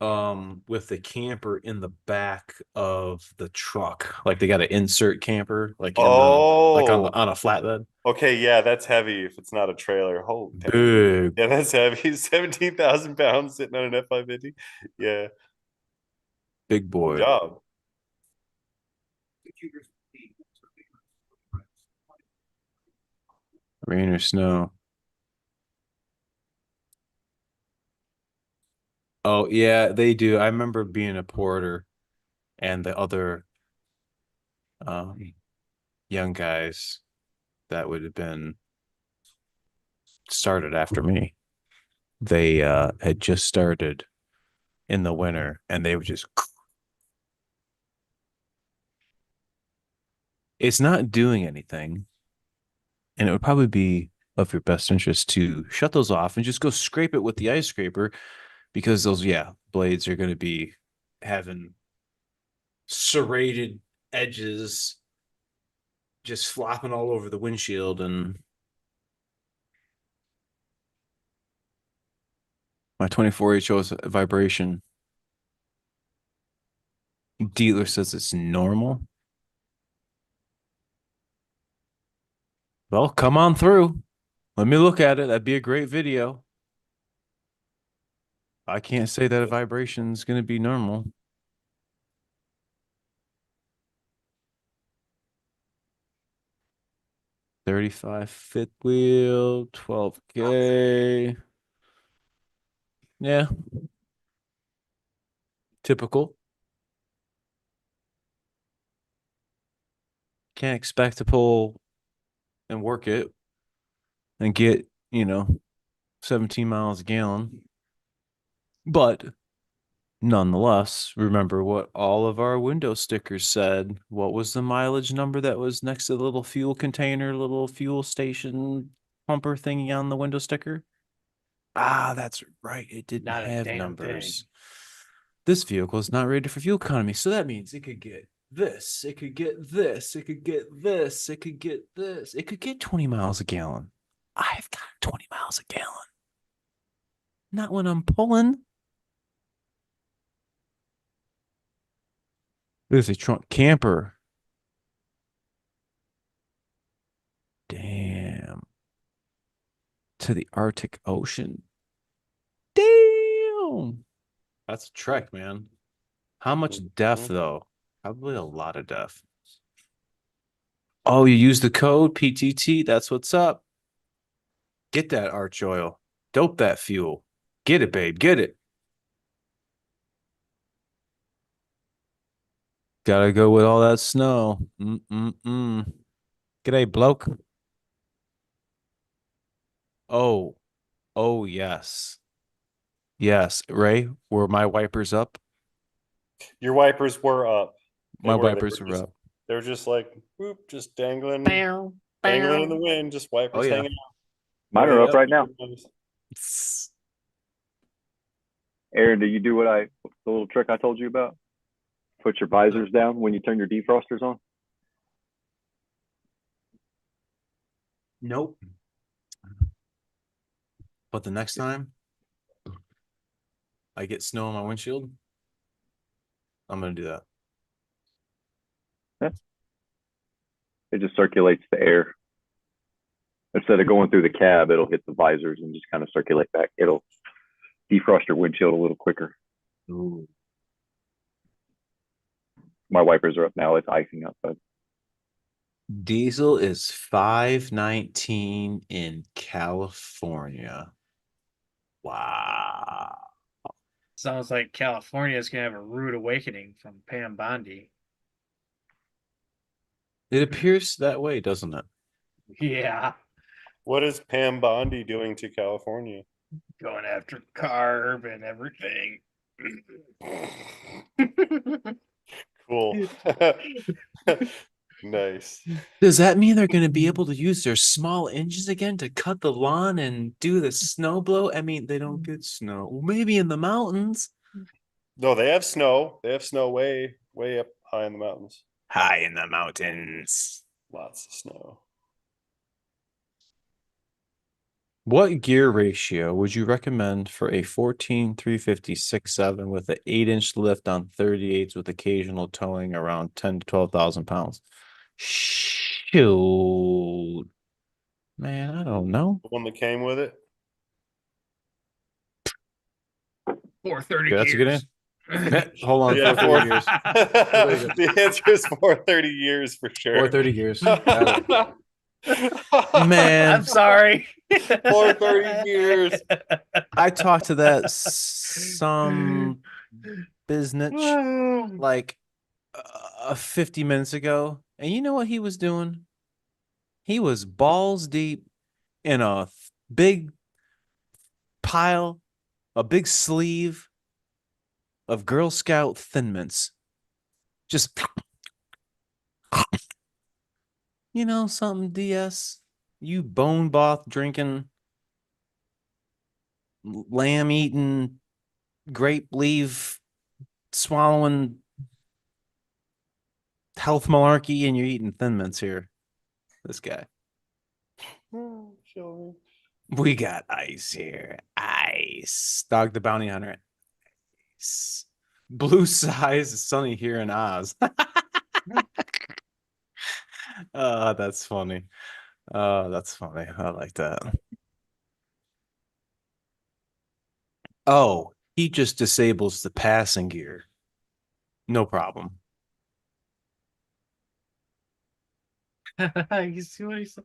[SPEAKER 4] With the camper in the back of the truck. Like they got an insert camper, like in like on a flatbed.
[SPEAKER 6] Okay, yeah, that's heavy if it's not a trailer. Oh, dang.
[SPEAKER 4] Big.
[SPEAKER 6] Yeah, that's heavy. 17,000 pounds sitting on an F550. Yeah,
[SPEAKER 4] Big boy.
[SPEAKER 6] good job.
[SPEAKER 4] Rain or snow. Oh yeah, they do. I remember being a porter and the other young guys that would have been started after me. They had just started in the winter and they would just it's not doing anything. And it would probably be of your best interest to shut those off and just go scrape it with the ice scraper because those blades are going to be having serrated edges just flopping all over the windshield. And my 24 HO's vibration dealer says it's normal. Well, come on through. Let me look at it. That'd be a great video. I can't say that a vibration is going to be normal. $35 fifth wheel, 12K. Yeah. Typical. Can't expect to pull and work it and get, 17 miles a gallon. But Nonetheless, remember what all of our window stickers said. What was the mileage number that was next to the little fuel container, little fuel station pumper thingy on the window sticker? Ah, that's right. It didn't
[SPEAKER 1] Not a
[SPEAKER 4] have
[SPEAKER 1] damn
[SPEAKER 4] numbers.
[SPEAKER 1] thing.
[SPEAKER 4] This vehicle is not rated for fuel economy. So that means it could get this, it could get this, it could get this, it could get this, it could get 20 miles a gallon. I've got 20 miles a gallon. Not when I'm pulling. There's a trunk camper. Damn. To the Arctic Ocean. Damn. That's a trek, man. How much def, though? Probably a lot of def. Oh, you use the code PTT. That's what's up. Get that arch oil. Dope that fuel. Get it, babe. Get it. Gotta go with all that snow. Mm-mm-mm. G'day, bloke. Oh, oh, yes. Yes, Ray, were my wipers up?
[SPEAKER 6] Your wipers were up.
[SPEAKER 4] My
[SPEAKER 6] They
[SPEAKER 4] wipers
[SPEAKER 6] were
[SPEAKER 4] were
[SPEAKER 6] just,
[SPEAKER 4] up.
[SPEAKER 6] they were just like, whoop, just dangling,
[SPEAKER 1] Bow,
[SPEAKER 6] dangling in
[SPEAKER 1] bow.
[SPEAKER 6] the wind, just
[SPEAKER 4] Oh,
[SPEAKER 6] wipers
[SPEAKER 4] yeah.
[SPEAKER 6] hanging
[SPEAKER 3] Mine
[SPEAKER 6] out.
[SPEAKER 3] are
[SPEAKER 6] Oh,
[SPEAKER 3] up
[SPEAKER 6] yeah.
[SPEAKER 3] right now. Aaron, do you do the little trick I told you about? Put your visors down when you turn your defrosters on.
[SPEAKER 4] Nope. But the next time I get snow on my windshield, I'm gonna do that.
[SPEAKER 3] It just circulates the air. Instead of going through the cab, it'll hit the visors and just kind of circulate back. It'll defrost your windshield a little quicker.
[SPEAKER 4] Ooh.
[SPEAKER 3] My wipers are up now. It's icing outside.
[SPEAKER 4] Diesel is $5.19 in California. Wow.
[SPEAKER 1] Sounds like California is gonna have a rude awakening from Pam Bondi.
[SPEAKER 4] It appears that way, doesn't it?
[SPEAKER 1] Yeah,
[SPEAKER 6] What is Pam Bondi doing to California?
[SPEAKER 1] going after carb and everything.
[SPEAKER 6] Cool. Nice.
[SPEAKER 4] Does that mean they're going to be able to use their small engines again to cut the lawn and do the snow blow? I mean, they don't get snow. Well, maybe in the mountains.
[SPEAKER 6] No, they have snow. They have snow way, way up high in the mountains.
[SPEAKER 4] High in the mountains.
[SPEAKER 6] Lots of snow.
[SPEAKER 4] What gear ratio would you recommend for a 14 350 6.7 with an 8-inch lift on 38s with occasional towing around 10 to 12,000 pounds? Shoot. Man, I don't know.
[SPEAKER 6] The one that came with it.
[SPEAKER 1] 430
[SPEAKER 4] Okay, that's a good
[SPEAKER 1] gears.
[SPEAKER 4] answer. Hold on,
[SPEAKER 6] Yeah,
[SPEAKER 4] 430 gears.
[SPEAKER 6] The answer is 430 years for sure.
[SPEAKER 4] 430 gears. Got it. Man.
[SPEAKER 1] I'm sorry.
[SPEAKER 6] 430 gears.
[SPEAKER 4] I talked to that some business like 50 minutes ago, and you know what he was doing? He was balls deep in a big pile, a big sleeve of Girl Scout Thin Mints. Just, you know, something, DS. You bone broth drinking, lamb eating, grape leaf swallowing health malarkey, and you're eating Thin Mints here. This guy. We got ice here. Ice. Dog the Bounty Hunter. Ice. Blue size is sunny here in Oz. Oh, that's funny. Oh, that's funny. I like that. Oh, he just disables the passing gear. No problem.
[SPEAKER 1] You see what he said?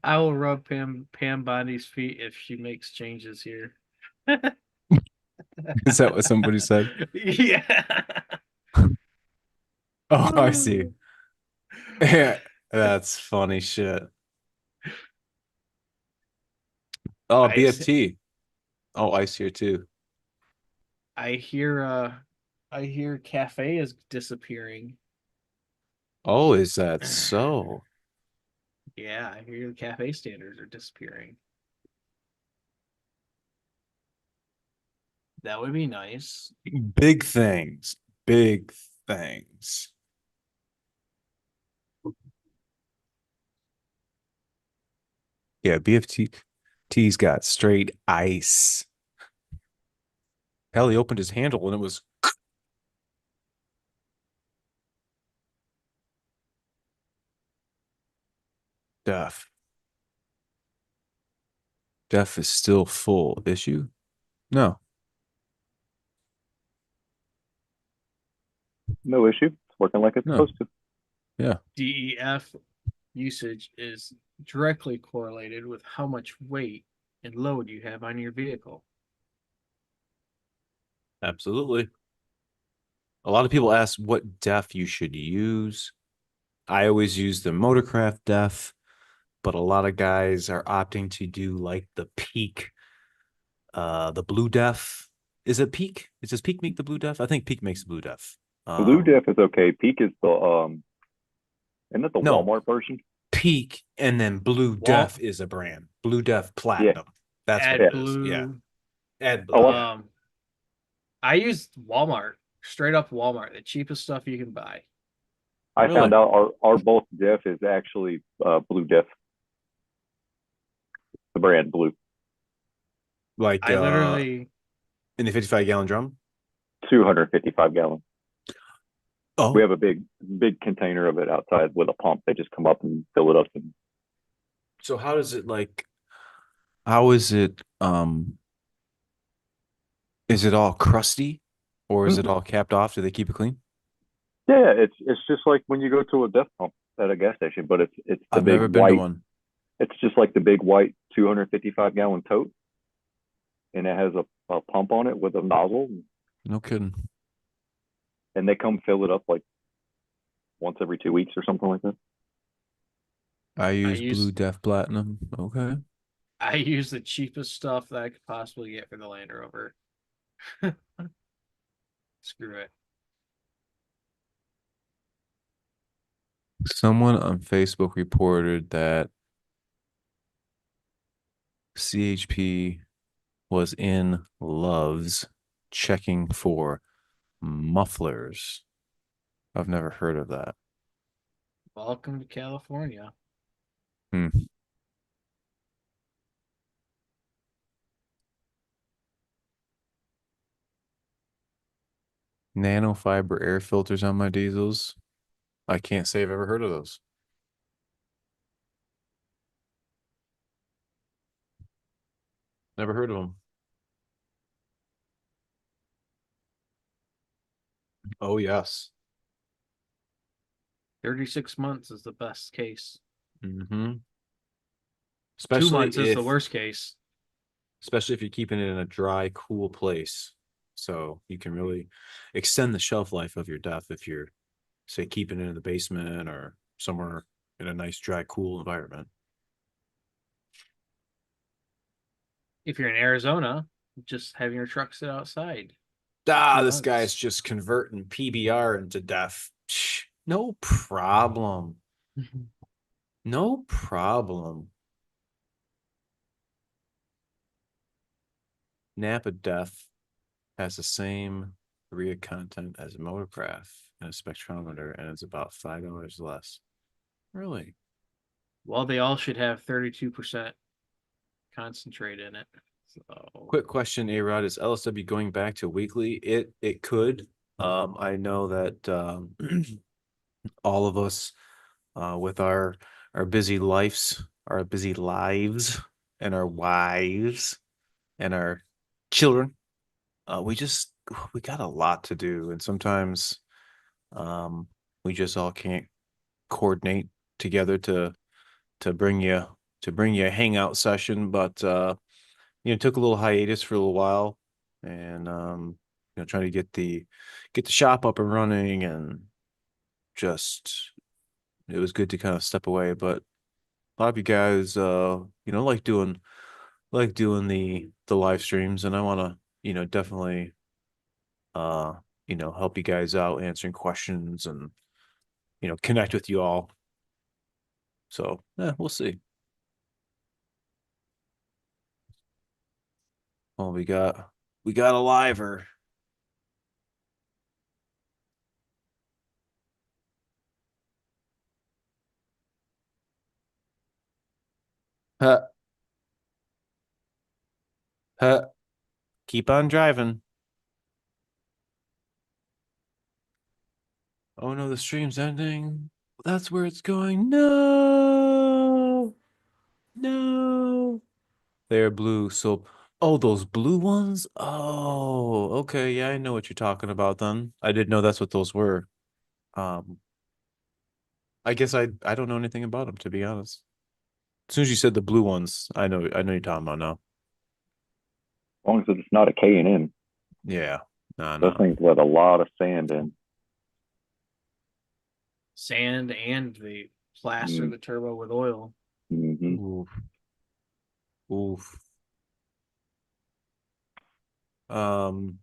[SPEAKER 1] I will rub Pam Bondi's feet if she makes changes here.
[SPEAKER 4] Is that what somebody said?
[SPEAKER 1] Yeah.
[SPEAKER 4] Oh, I see. Yeah, that's funny shit. Oh,
[SPEAKER 1] Ice.
[SPEAKER 4] BFT. Oh, ice here too.
[SPEAKER 1] I hear I hear cafe is disappearing.
[SPEAKER 4] Oh, is that so?
[SPEAKER 1] Yeah, I hear the cafe standards are disappearing. That would be nice.
[SPEAKER 4] Big things. Big things. Yeah, BFT's got straight ice. Hell, he opened his handle and it was Def. Def is still full. Issue? No.
[SPEAKER 3] No issue. It's working like it's
[SPEAKER 4] No.
[SPEAKER 3] supposed to.
[SPEAKER 4] Yeah.
[SPEAKER 1] DEF usage is directly correlated with how much weight and load you have on your vehicle.
[SPEAKER 4] Absolutely. A lot of people ask what def you should use. I always use the Motorcraft def, but a lot of guys are opting to do like the peak, the blue def. Is it peak? Does peak make the blue def? I think peak makes the blue def.
[SPEAKER 3] Blue Def is okay. Peak is the isn't that the
[SPEAKER 4] No,
[SPEAKER 3] Walmart version?
[SPEAKER 4] peak and then blue def is a brand. Blue def
[SPEAKER 3] Yeah.
[SPEAKER 4] platinum. That's what
[SPEAKER 1] Add
[SPEAKER 4] it is.
[SPEAKER 1] blue.
[SPEAKER 4] Yeah. Add
[SPEAKER 3] Oh,
[SPEAKER 4] blue.
[SPEAKER 3] yeah.
[SPEAKER 1] I used Walmart, straight up Walmart, the cheapest stuff you can buy.
[SPEAKER 3] I
[SPEAKER 4] Really?
[SPEAKER 3] found out our both Def is actually Blue Def. The brand Blue.
[SPEAKER 4] Like
[SPEAKER 1] I literally
[SPEAKER 4] in the 55-gallon drum.
[SPEAKER 3] 255 gallon.
[SPEAKER 4] Oh,
[SPEAKER 3] We have a big container of it outside with a pump. They just come up and fill it up. And
[SPEAKER 4] so how does it like? How is it? Is it all crusty, or is it all capped off? Do they keep it clean?
[SPEAKER 3] yeah, it's just like when you go to a Def pump at a gas station, but it's the
[SPEAKER 4] I've
[SPEAKER 3] big
[SPEAKER 4] never been to
[SPEAKER 3] white.
[SPEAKER 4] one.
[SPEAKER 3] It's just like the big white 255 gallon tote, and it has a pump on it with a nozzle,
[SPEAKER 4] No kidding.
[SPEAKER 3] and they come fill it up like once every 2 weeks or something like that.
[SPEAKER 4] I use
[SPEAKER 1] use-
[SPEAKER 4] Blue Def Platinum. Okay.
[SPEAKER 1] I use the cheapest stuff that I could possibly get for the Land Rover. Screw it.
[SPEAKER 4] Someone on Facebook reported that CHP was in Love's checking for mufflers. I've never heard of that.
[SPEAKER 1] Welcome to California.
[SPEAKER 4] Hmm. Nanofiber air filters on my diesels. I can't say I've ever heard of those. Never heard of them. Oh, yes.
[SPEAKER 1] 36 months is the best case.
[SPEAKER 4] Mm-hmm.
[SPEAKER 1] 2
[SPEAKER 4] Especially
[SPEAKER 1] months is the
[SPEAKER 4] if,
[SPEAKER 1] worst case.
[SPEAKER 4] especially if you're keeping it in a dry, cool place. So you can really extend the shelf life of your DEF if you're, say, keeping it in the basement or somewhere in a nice, dry, cool environment.
[SPEAKER 1] If you're in Arizona, just having your truck sit outside.
[SPEAKER 4] Ah,
[SPEAKER 1] 2
[SPEAKER 4] this
[SPEAKER 1] months.
[SPEAKER 4] guy's just converting PBR into DEF. No problem. No problem. Napa DEF has the same RIA content as a Motorcraft and a spectrometer, and it's about $5 less. Really?
[SPEAKER 1] Well, they all should have 32% concentrate in it. So
[SPEAKER 4] Quick question, A-Rod, is LSW going back to weekly? It could. I know that all of us with our busy lives, our busy lives, and our wives and our children, we got a lot to do, and sometimes we just all can't coordinate together to bring you a hangout session, but took a little hiatus for a little while, and trying to get the shop up and running, and just it was good to kind of step away. But a lot of you guys like doing the live streams, and I want to definitely help you guys out, answering questions and, connect with you all. So, we'll see. Oh, we got a liver. Huh, huh. Keep on driving. Oh no, the stream's ending. That's where it's going. No. No. They're blue. So, oh, those blue ones? Oh, okay. Yeah, I know what you're talking about then. I didn't know that's what those were. Um, I guess I don't know anything about them, to be honest. As soon as you said the blue ones, I know you're talking about now.
[SPEAKER 3] As long as it's not a K&N.
[SPEAKER 4] Yeah.
[SPEAKER 3] Those
[SPEAKER 4] No.
[SPEAKER 3] things let a lot of sand in.
[SPEAKER 1] Sand, and they plaster
[SPEAKER 3] Mm.
[SPEAKER 1] the turbo with oil.
[SPEAKER 3] Hmm.
[SPEAKER 4] Oof. Oof. Um,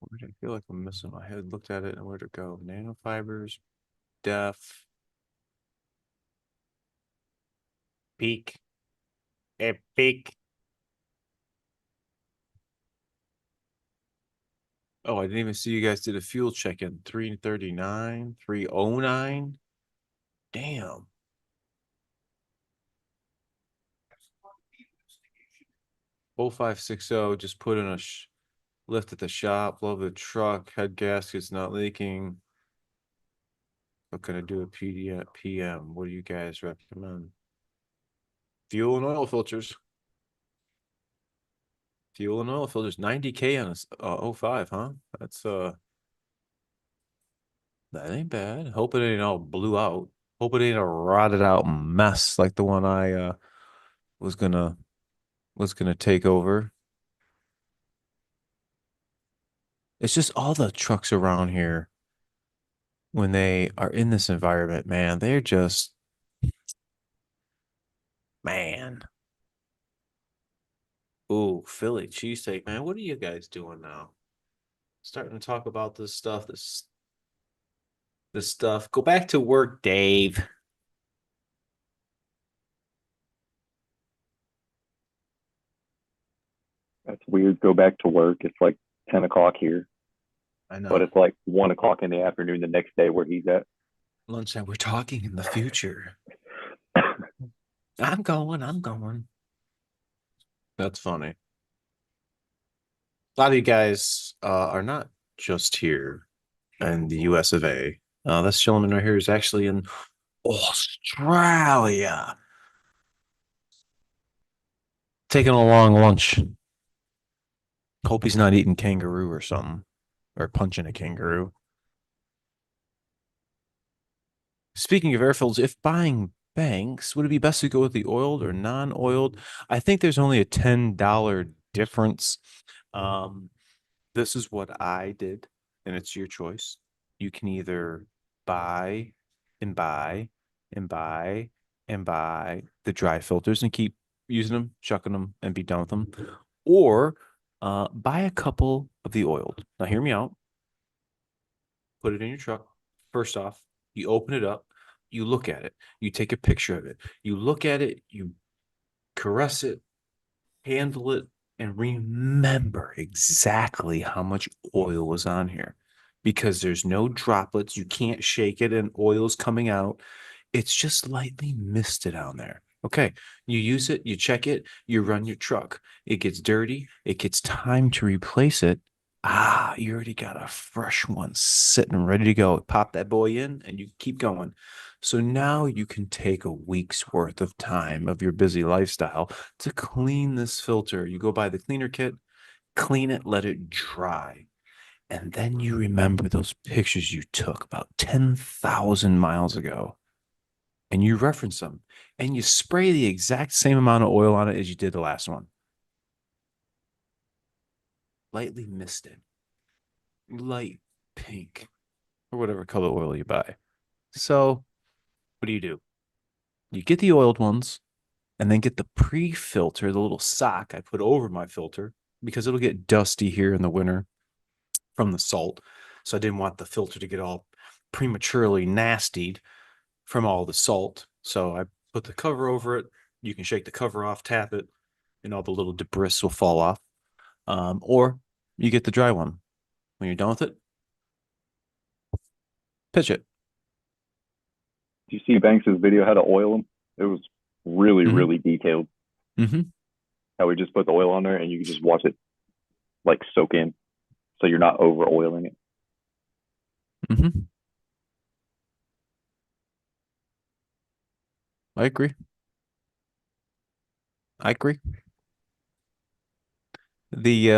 [SPEAKER 4] where did I feel like I'm missing? I had looked at it and where'd it go? Nanofibers, def, peak, epic. Oh, I didn't even see you guys did a fuel check-in. 339, 309. Damn. Oh 0560, just put in a lift at the shop, love the truck, head gasket's not leaking. What can I do a PM? What do you guys recommend? Fuel and oil filters. Fuel and oil filters. 90K on a 05, huh? That's that ain't bad. Hope it ain't all blew out. Hope it ain't a rotted out mess like the one I was gonna take over. It's just all the trucks around here when they are in this environment, man, they're just, man. Ooh, Philly cheesesteak, man. What are you guys doing now? Starting to talk about this stuff, this stuff. Go back to work, Dave.
[SPEAKER 3] That's weird. Go back to work. It's like 10 o'clock here,
[SPEAKER 4] I
[SPEAKER 3] but
[SPEAKER 4] know.
[SPEAKER 3] it's like 1 o'clock in the afternoon the next day where he's at.
[SPEAKER 4] Lunchtime. We're talking in the future. I'm going. That's funny. A lot of you guys are not just here in the US of A. This gentleman right here is actually in Australia. Taking a long lunch. Hope he's not eating kangaroo or something. Or punching a kangaroo. Speaking of airfields, if buying banks, would it be best to go with the oiled or non-oiled? I think there's only a $10 difference. Um, this is what I did, and it's your choice. You can either buy and buy and buy and buy the dry filters and keep using them, chucking them, and be done with them, or buy a couple of the oiled. Now, hear me out. Put it in your truck. First off, you open it up, you look at it, you take a picture of it, you look at it, you caress it, handle it, and remember exactly how much oil was on here because there's no droplets. You can't shake it and oil's coming out. It's just lightly misted on there. Okay, you use it, you check it, you run your truck. It gets dirty, it gets time to replace it. Ah, you already got a fresh one sitting ready to go. Pop that boy in and you keep going. So now you can take a week's worth of time of your busy lifestyle to clean this filter. You go buy the cleaner kit, clean it, let it dry. And then you remember those pictures you took about 10,000 miles ago and you reference them and you spray the exact same amount of oil on it as you did the last one. Lightly misted, light pink, or whatever color oil you buy. So, what do? You get the oiled ones and then get the pre filter, the little sock I put over my filter. because it'll get dusty here in the winter from the salt. So I didn't want the filter to get all prematurely nastied from all the salt. So I put the cover over it. You can shake the cover off, tap it, and all the little debris will fall off. Or you get the dry one. When you're done with it, pitch it.
[SPEAKER 3] Do you see Banks's video how to oil them? It was really,
[SPEAKER 4] Mhm.
[SPEAKER 3] really detailed.
[SPEAKER 4] Mm-hmm.
[SPEAKER 3] How we just put the oil on there and you can just watch it like soak in, so you're not over oiling it.
[SPEAKER 4] Mm-hmm. I agree. I agree. The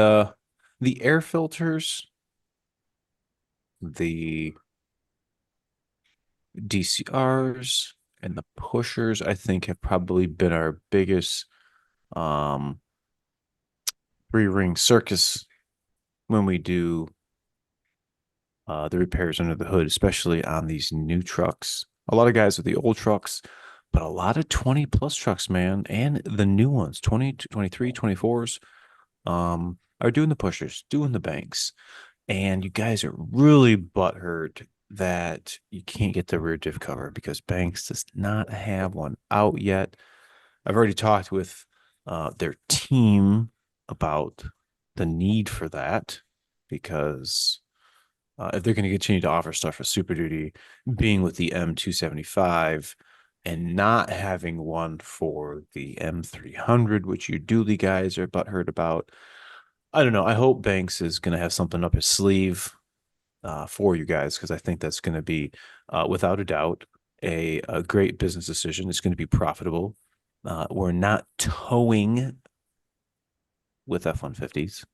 [SPEAKER 4] air filters, the DCRs, and the pushers, I think, have probably been our biggest three-ring circus when we do the repairs under the hood, especially on these new trucks. A lot of guys with the old trucks, but a lot of 20 plus trucks, man, and the new ones, 20, 23, 24s, are doing the pushers, doing the banks. And you guys are really butthurt that you can't get the rear diff cover because Banks does not have one out yet. I've already talked with their team about the need for that because if they're going to continue to offer stuff for Super Duty, being with the M275 and not having one for the M300, which you dually guys are butthurt about. I don't know. I hope Banks is going to have something up his sleeve for you guys because I think that's going to be, without a doubt, a great business decision. It's going to be profitable. We're not towing with F-150s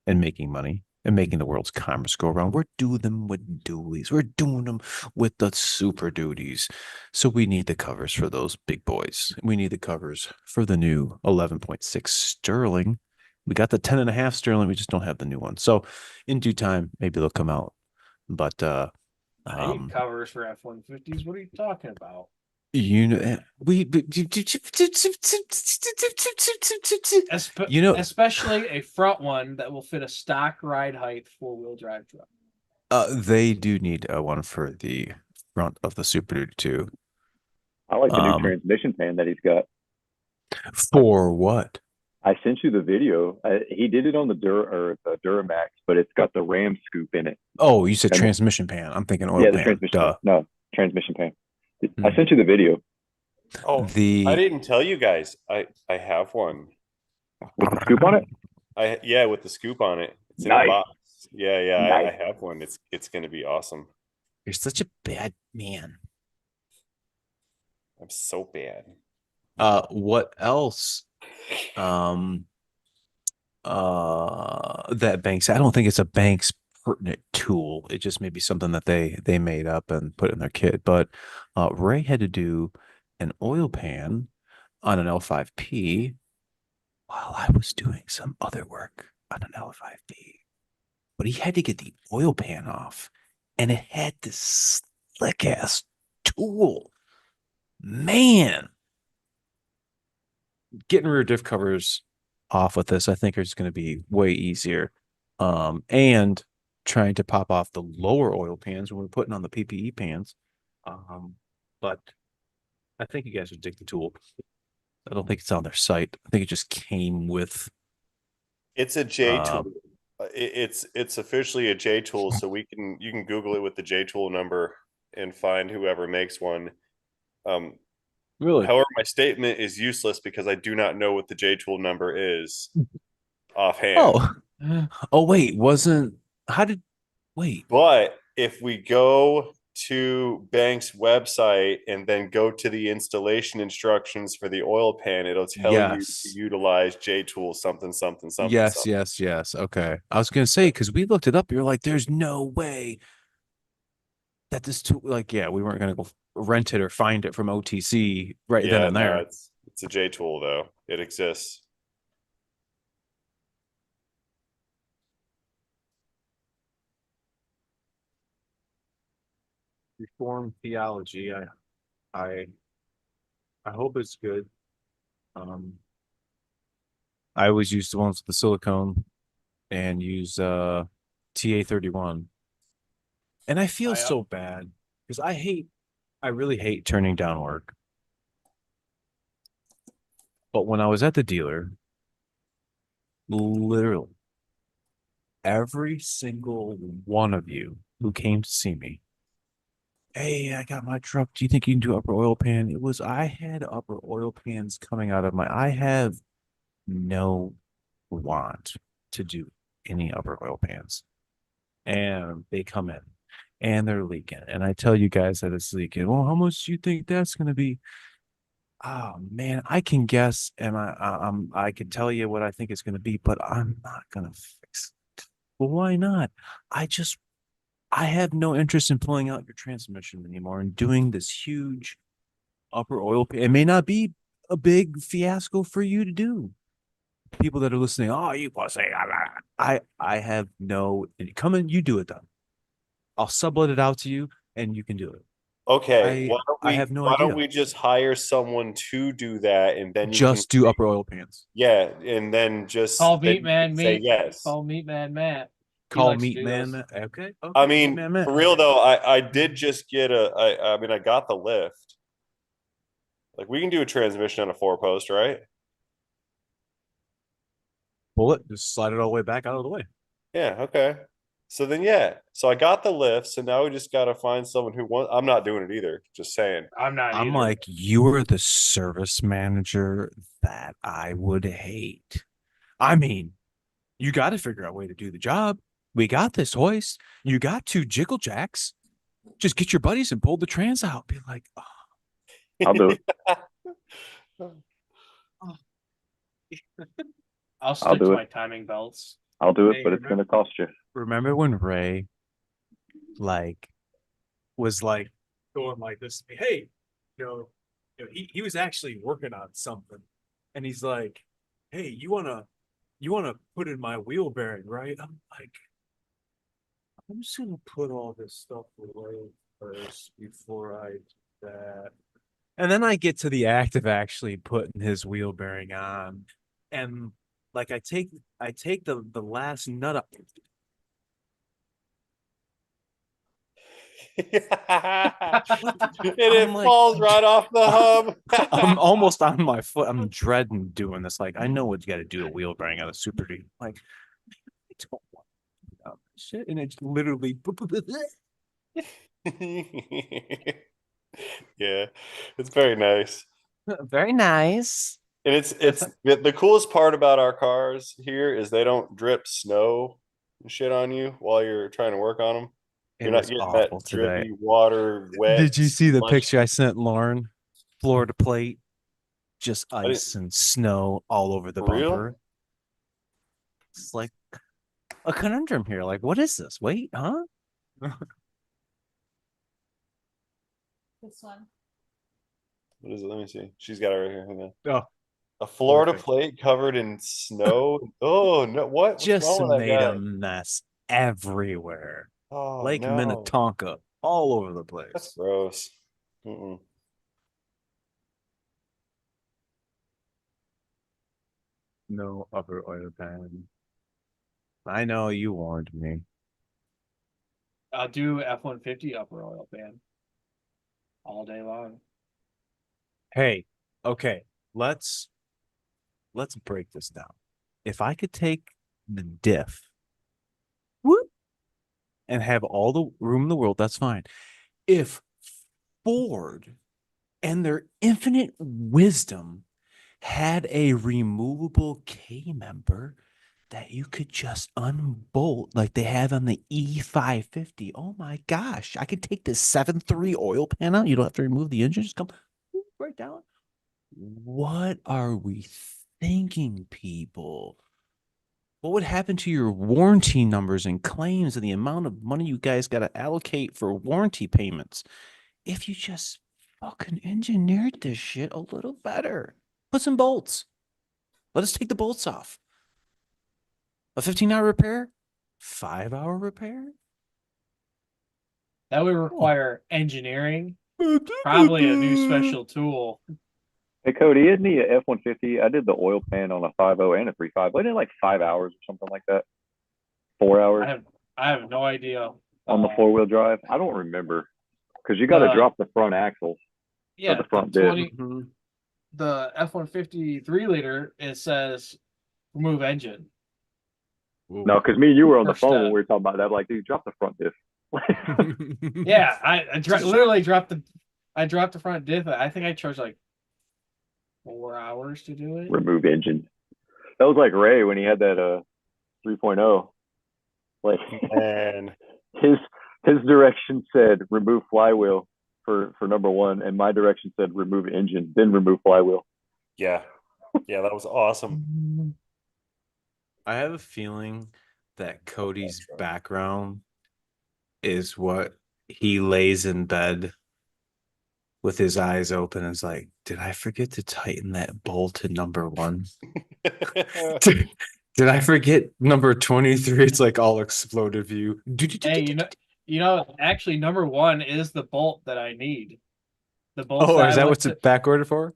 [SPEAKER 4] and making money and making the world's commerce go around. We're doing them with dualies. We're doing them with the super duties. So we need the covers for those big boys. We need the covers for the new 11.6 Sterling. We got the 10.5 Sterling. We just don't have the new one. So in due time, maybe they'll come out. But
[SPEAKER 1] I need covers for F-150s. What are you talking about?
[SPEAKER 4] you know,
[SPEAKER 1] Especially a front one that will fit a stock ride height 4-wheel drive truck.
[SPEAKER 4] they do need one for the front of the Super Duty too.
[SPEAKER 3] I like the new transmission pan that he's got.
[SPEAKER 4] For what?
[SPEAKER 3] I sent you the video. He did it on the Duramax, but it's got the Ram scoop in it.
[SPEAKER 4] Oh, you said
[SPEAKER 3] And
[SPEAKER 4] transmission pan. I'm thinking oil
[SPEAKER 3] yeah, the
[SPEAKER 4] pan.
[SPEAKER 3] transmission.
[SPEAKER 4] Duh.
[SPEAKER 3] No, transmission pan. I sent you the video
[SPEAKER 6] Oh, I didn't tell you guys. I have one.
[SPEAKER 3] with the scoop on it.
[SPEAKER 6] Yeah, with the scoop on it. It's in a
[SPEAKER 3] Nice.
[SPEAKER 6] box. Yeah, I
[SPEAKER 3] Nice.
[SPEAKER 6] have one. It's gonna be awesome.
[SPEAKER 4] You're such a bad man.
[SPEAKER 6] I'm so bad.
[SPEAKER 4] What else? That Banks. I don't think it's a Banks pertinent tool. It just may be something that they made up and put in their kit. But Ray had to do an oil pan on an L5P while I was doing some other work on an L5P. But he had to get the oil pan off, and it had this slick ass tool. Man, getting rear diff covers off with this, I think, is going to be way easier. And trying to pop off the lower oil pans when we're putting on the PPE pans. But I think you guys would dig the tool. I don't think it's on their site. I think it just came with.
[SPEAKER 6] It's a J tool. It's officially a J tool, so you can Google it with the J tool number and find whoever makes one.
[SPEAKER 4] Really?
[SPEAKER 6] However, my statement is useless because I do not know what the J tool number is offhand.
[SPEAKER 4] Oh wait, wasn't how did wait?
[SPEAKER 6] But if we go to Bank's website and then go to the installation instructions for the oil pan, it'll tell you to utilize J tool something.
[SPEAKER 4] Yes. Okay. I was gonna say because we looked it up, you're like, there's no way that this tool, like, yeah, we weren't gonna go rent it or find it from OTC right then and there.
[SPEAKER 6] It's a J tool though. It exists.
[SPEAKER 4] Reformed theology. I I hope it's good. I always use the ones with the silicone and use TA31. And I feel so bad because I really hate turning down work. But when I was at the dealer, literally every single one of you who came to see me, hey, I got my truck. Do you think you can do upper oil pan? I had upper oil pans coming out of I have no want to do any upper oil pans. And they come in and they're leaking. And I tell you guys that it's leaking. Well, how much do you think that's going to be? Oh man, I can guess, and I can tell you what I think it's going to be, but I'm not going to fix it. Well, why not? I have no interest in pulling out your transmission anymore and doing this huge upper oil. It may not be a big fiasco for you to do. People that are listening, oh, you pussy. I have no. Come in, you do it then. I'll sublet it out to you, and you can do it.
[SPEAKER 6] Okay,
[SPEAKER 4] I have no
[SPEAKER 6] why don't
[SPEAKER 4] idea.
[SPEAKER 6] we just hire someone to do that, and then you
[SPEAKER 4] Just
[SPEAKER 6] can
[SPEAKER 4] do upper oil pans.
[SPEAKER 6] yeah, and then just
[SPEAKER 1] Call
[SPEAKER 6] then
[SPEAKER 1] Meat
[SPEAKER 6] you
[SPEAKER 1] Man
[SPEAKER 6] can say
[SPEAKER 1] Meat.
[SPEAKER 6] yes.
[SPEAKER 1] Call Meat Man Matt. He
[SPEAKER 4] Call
[SPEAKER 1] likes to
[SPEAKER 4] Meat
[SPEAKER 1] do
[SPEAKER 4] Man.
[SPEAKER 1] those.
[SPEAKER 4] Okay.
[SPEAKER 6] I
[SPEAKER 4] Meat
[SPEAKER 6] mean,
[SPEAKER 4] Man Matt.
[SPEAKER 6] for real though, I did just get I mean I got the lift. Like we can do a transmission on a 4-post, right?
[SPEAKER 4] Pull it, just slide it all the way back out of the way.
[SPEAKER 6] Yeah, okay. So then yeah. So I got the lift, so now we just gotta find someone who wants I'm not doing it either, just saying.
[SPEAKER 1] I'm not
[SPEAKER 4] I'm
[SPEAKER 1] either.
[SPEAKER 4] like, you're the service manager that I would hate. I mean, you got to figure out a way to do the job. We got this hoist. You got 2 jiggle jacks. Just get your buddies and pull the trans out. Be like, oh,
[SPEAKER 3] I'll do it.
[SPEAKER 1] I'll stick
[SPEAKER 3] do
[SPEAKER 1] to
[SPEAKER 3] it.
[SPEAKER 1] my timing belts.
[SPEAKER 3] I'll do it,
[SPEAKER 4] Hey,
[SPEAKER 3] but it's going to cost you.
[SPEAKER 4] remember when Ray was going like this to me? Hey, he was actually working on something, and he's like, "Hey, you wanna put in my wheel bearing, right?" I'm like, I'm just gonna put all this stuff away first before I do that. And then I get to the act of actually putting his wheel bearing on, and like I take the last nut up.
[SPEAKER 6] And
[SPEAKER 4] I'm
[SPEAKER 6] it
[SPEAKER 4] like,
[SPEAKER 6] falls right off the hub.
[SPEAKER 4] I'm almost on my foot. I'm dreading doing this. Like, I know what you got to do a wheel bearing on a Super D. Like, I don't want to do that shit. And it's literally.
[SPEAKER 6] Yeah, it's very nice.
[SPEAKER 4] Very nice.
[SPEAKER 6] And it's the coolest part about our cars here is they don't drip snow and shit on you while you're trying to work on them.
[SPEAKER 4] It
[SPEAKER 6] You're not
[SPEAKER 4] was
[SPEAKER 6] getting
[SPEAKER 4] awful
[SPEAKER 6] that
[SPEAKER 4] today.
[SPEAKER 6] drippy water wet.
[SPEAKER 4] Did you see the
[SPEAKER 6] slush.
[SPEAKER 4] picture I sent Lauren? Florida plate, just
[SPEAKER 6] didn't-
[SPEAKER 4] ice and snow all over the
[SPEAKER 6] For real?
[SPEAKER 4] bumper. It's like a conundrum here. Like, what is this? Wait, huh?
[SPEAKER 7] This one.
[SPEAKER 6] What is it? Let me see. She's got it right here. Hang on.
[SPEAKER 4] Oh,
[SPEAKER 6] A Florida
[SPEAKER 4] perfect.
[SPEAKER 6] plate covered in snow. Oh no! What's
[SPEAKER 4] Just
[SPEAKER 6] wrong with that
[SPEAKER 4] made
[SPEAKER 6] guy?
[SPEAKER 4] a mess everywhere.
[SPEAKER 6] Oh
[SPEAKER 4] Lake
[SPEAKER 6] no,
[SPEAKER 4] Minnetonka, all over the
[SPEAKER 6] that's
[SPEAKER 4] place.
[SPEAKER 6] gross. Mm-mm.
[SPEAKER 4] No upper oil pan. I know you warned me.
[SPEAKER 1] I'll do F-150 upper oil pan all day long.
[SPEAKER 4] Hey, okay, let's break this down. If I could take the diff, whoop, and have all the room in the world, that's fine. If Ford and their infinite wisdom had a removable K member that you could just unbolt like they have on the E550. Oh my gosh, I could take this 7.3 oil pan out. You don't have to remove the engine, just come right down. What are we thinking, people? What would happen to your warranty numbers and claims and the amount of money you guys got to allocate for warranty payments if you just fucking engineered this shit a little better? Put some bolts. Let us take the bolts off. A 15-hour repair? 5-hour repair?
[SPEAKER 1] That would require engineering, probably a new special tool.
[SPEAKER 3] Hey Cody, isn't he a F-150? I did the oil pan on a 5.0 and a 3.5. Wasn't it like 5 hours or something like that? 4 hours
[SPEAKER 1] I have no idea.
[SPEAKER 3] on the 4-wheel drive? I don't remember. Because you got to
[SPEAKER 1] Uh,
[SPEAKER 3] drop the front axle.
[SPEAKER 1] Yeah,
[SPEAKER 3] the front diff.
[SPEAKER 1] the F-150 3-liter, it says remove engine.
[SPEAKER 3] No, because me and you were on the
[SPEAKER 1] First
[SPEAKER 3] phone when
[SPEAKER 1] step.
[SPEAKER 3] we were talking about that. Like, dude, drop the front diff.
[SPEAKER 1] Yeah, literally dropped the front diff. I think I charged like 4 hours to do it.
[SPEAKER 3] Remove engine. That was like Ray when he had that 3.0. Like
[SPEAKER 6] And
[SPEAKER 3] his direction said remove flywheel for number one, and my direction said remove engine, then remove flywheel.
[SPEAKER 6] yeah, that was awesome.
[SPEAKER 4] I have a feeling that Cody's background is what he lays in bed with his eyes open and is like, did I forget to tighten that bolt in number 1? Did I forget number 23? It's like all exploded view.
[SPEAKER 1] Hey, actually, number 1 is the bolt that I need. The bolt.
[SPEAKER 4] Oh, is that what's it back order for?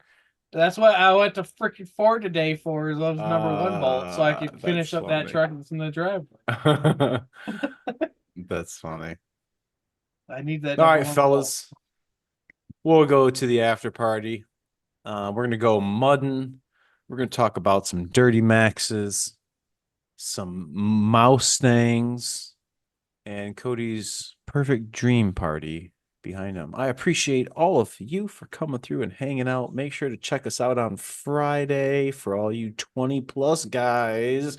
[SPEAKER 1] That's what I went to freaking Ford today for. Is those number 1 bolts, so I could finish
[SPEAKER 4] that's
[SPEAKER 1] up that
[SPEAKER 4] funny.
[SPEAKER 1] truck that's in the driveway.
[SPEAKER 4] That's funny.
[SPEAKER 1] I need that.
[SPEAKER 4] All
[SPEAKER 1] number
[SPEAKER 4] right,
[SPEAKER 1] 1
[SPEAKER 4] fellas. We'll go to the after party. We're gonna go mudding. We're gonna talk about some dirty maxes, some mouse things, and Cody's perfect dream party behind him. I appreciate all of you for coming through and hanging out. Make sure to check us out on Friday for all you 20+ guys.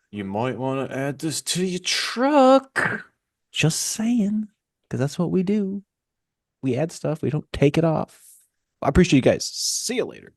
[SPEAKER 4] You might want to add this to your truck. Just saying, because that's what we do. We add stuff, we don't take it off. I appreciate you guys. See you later.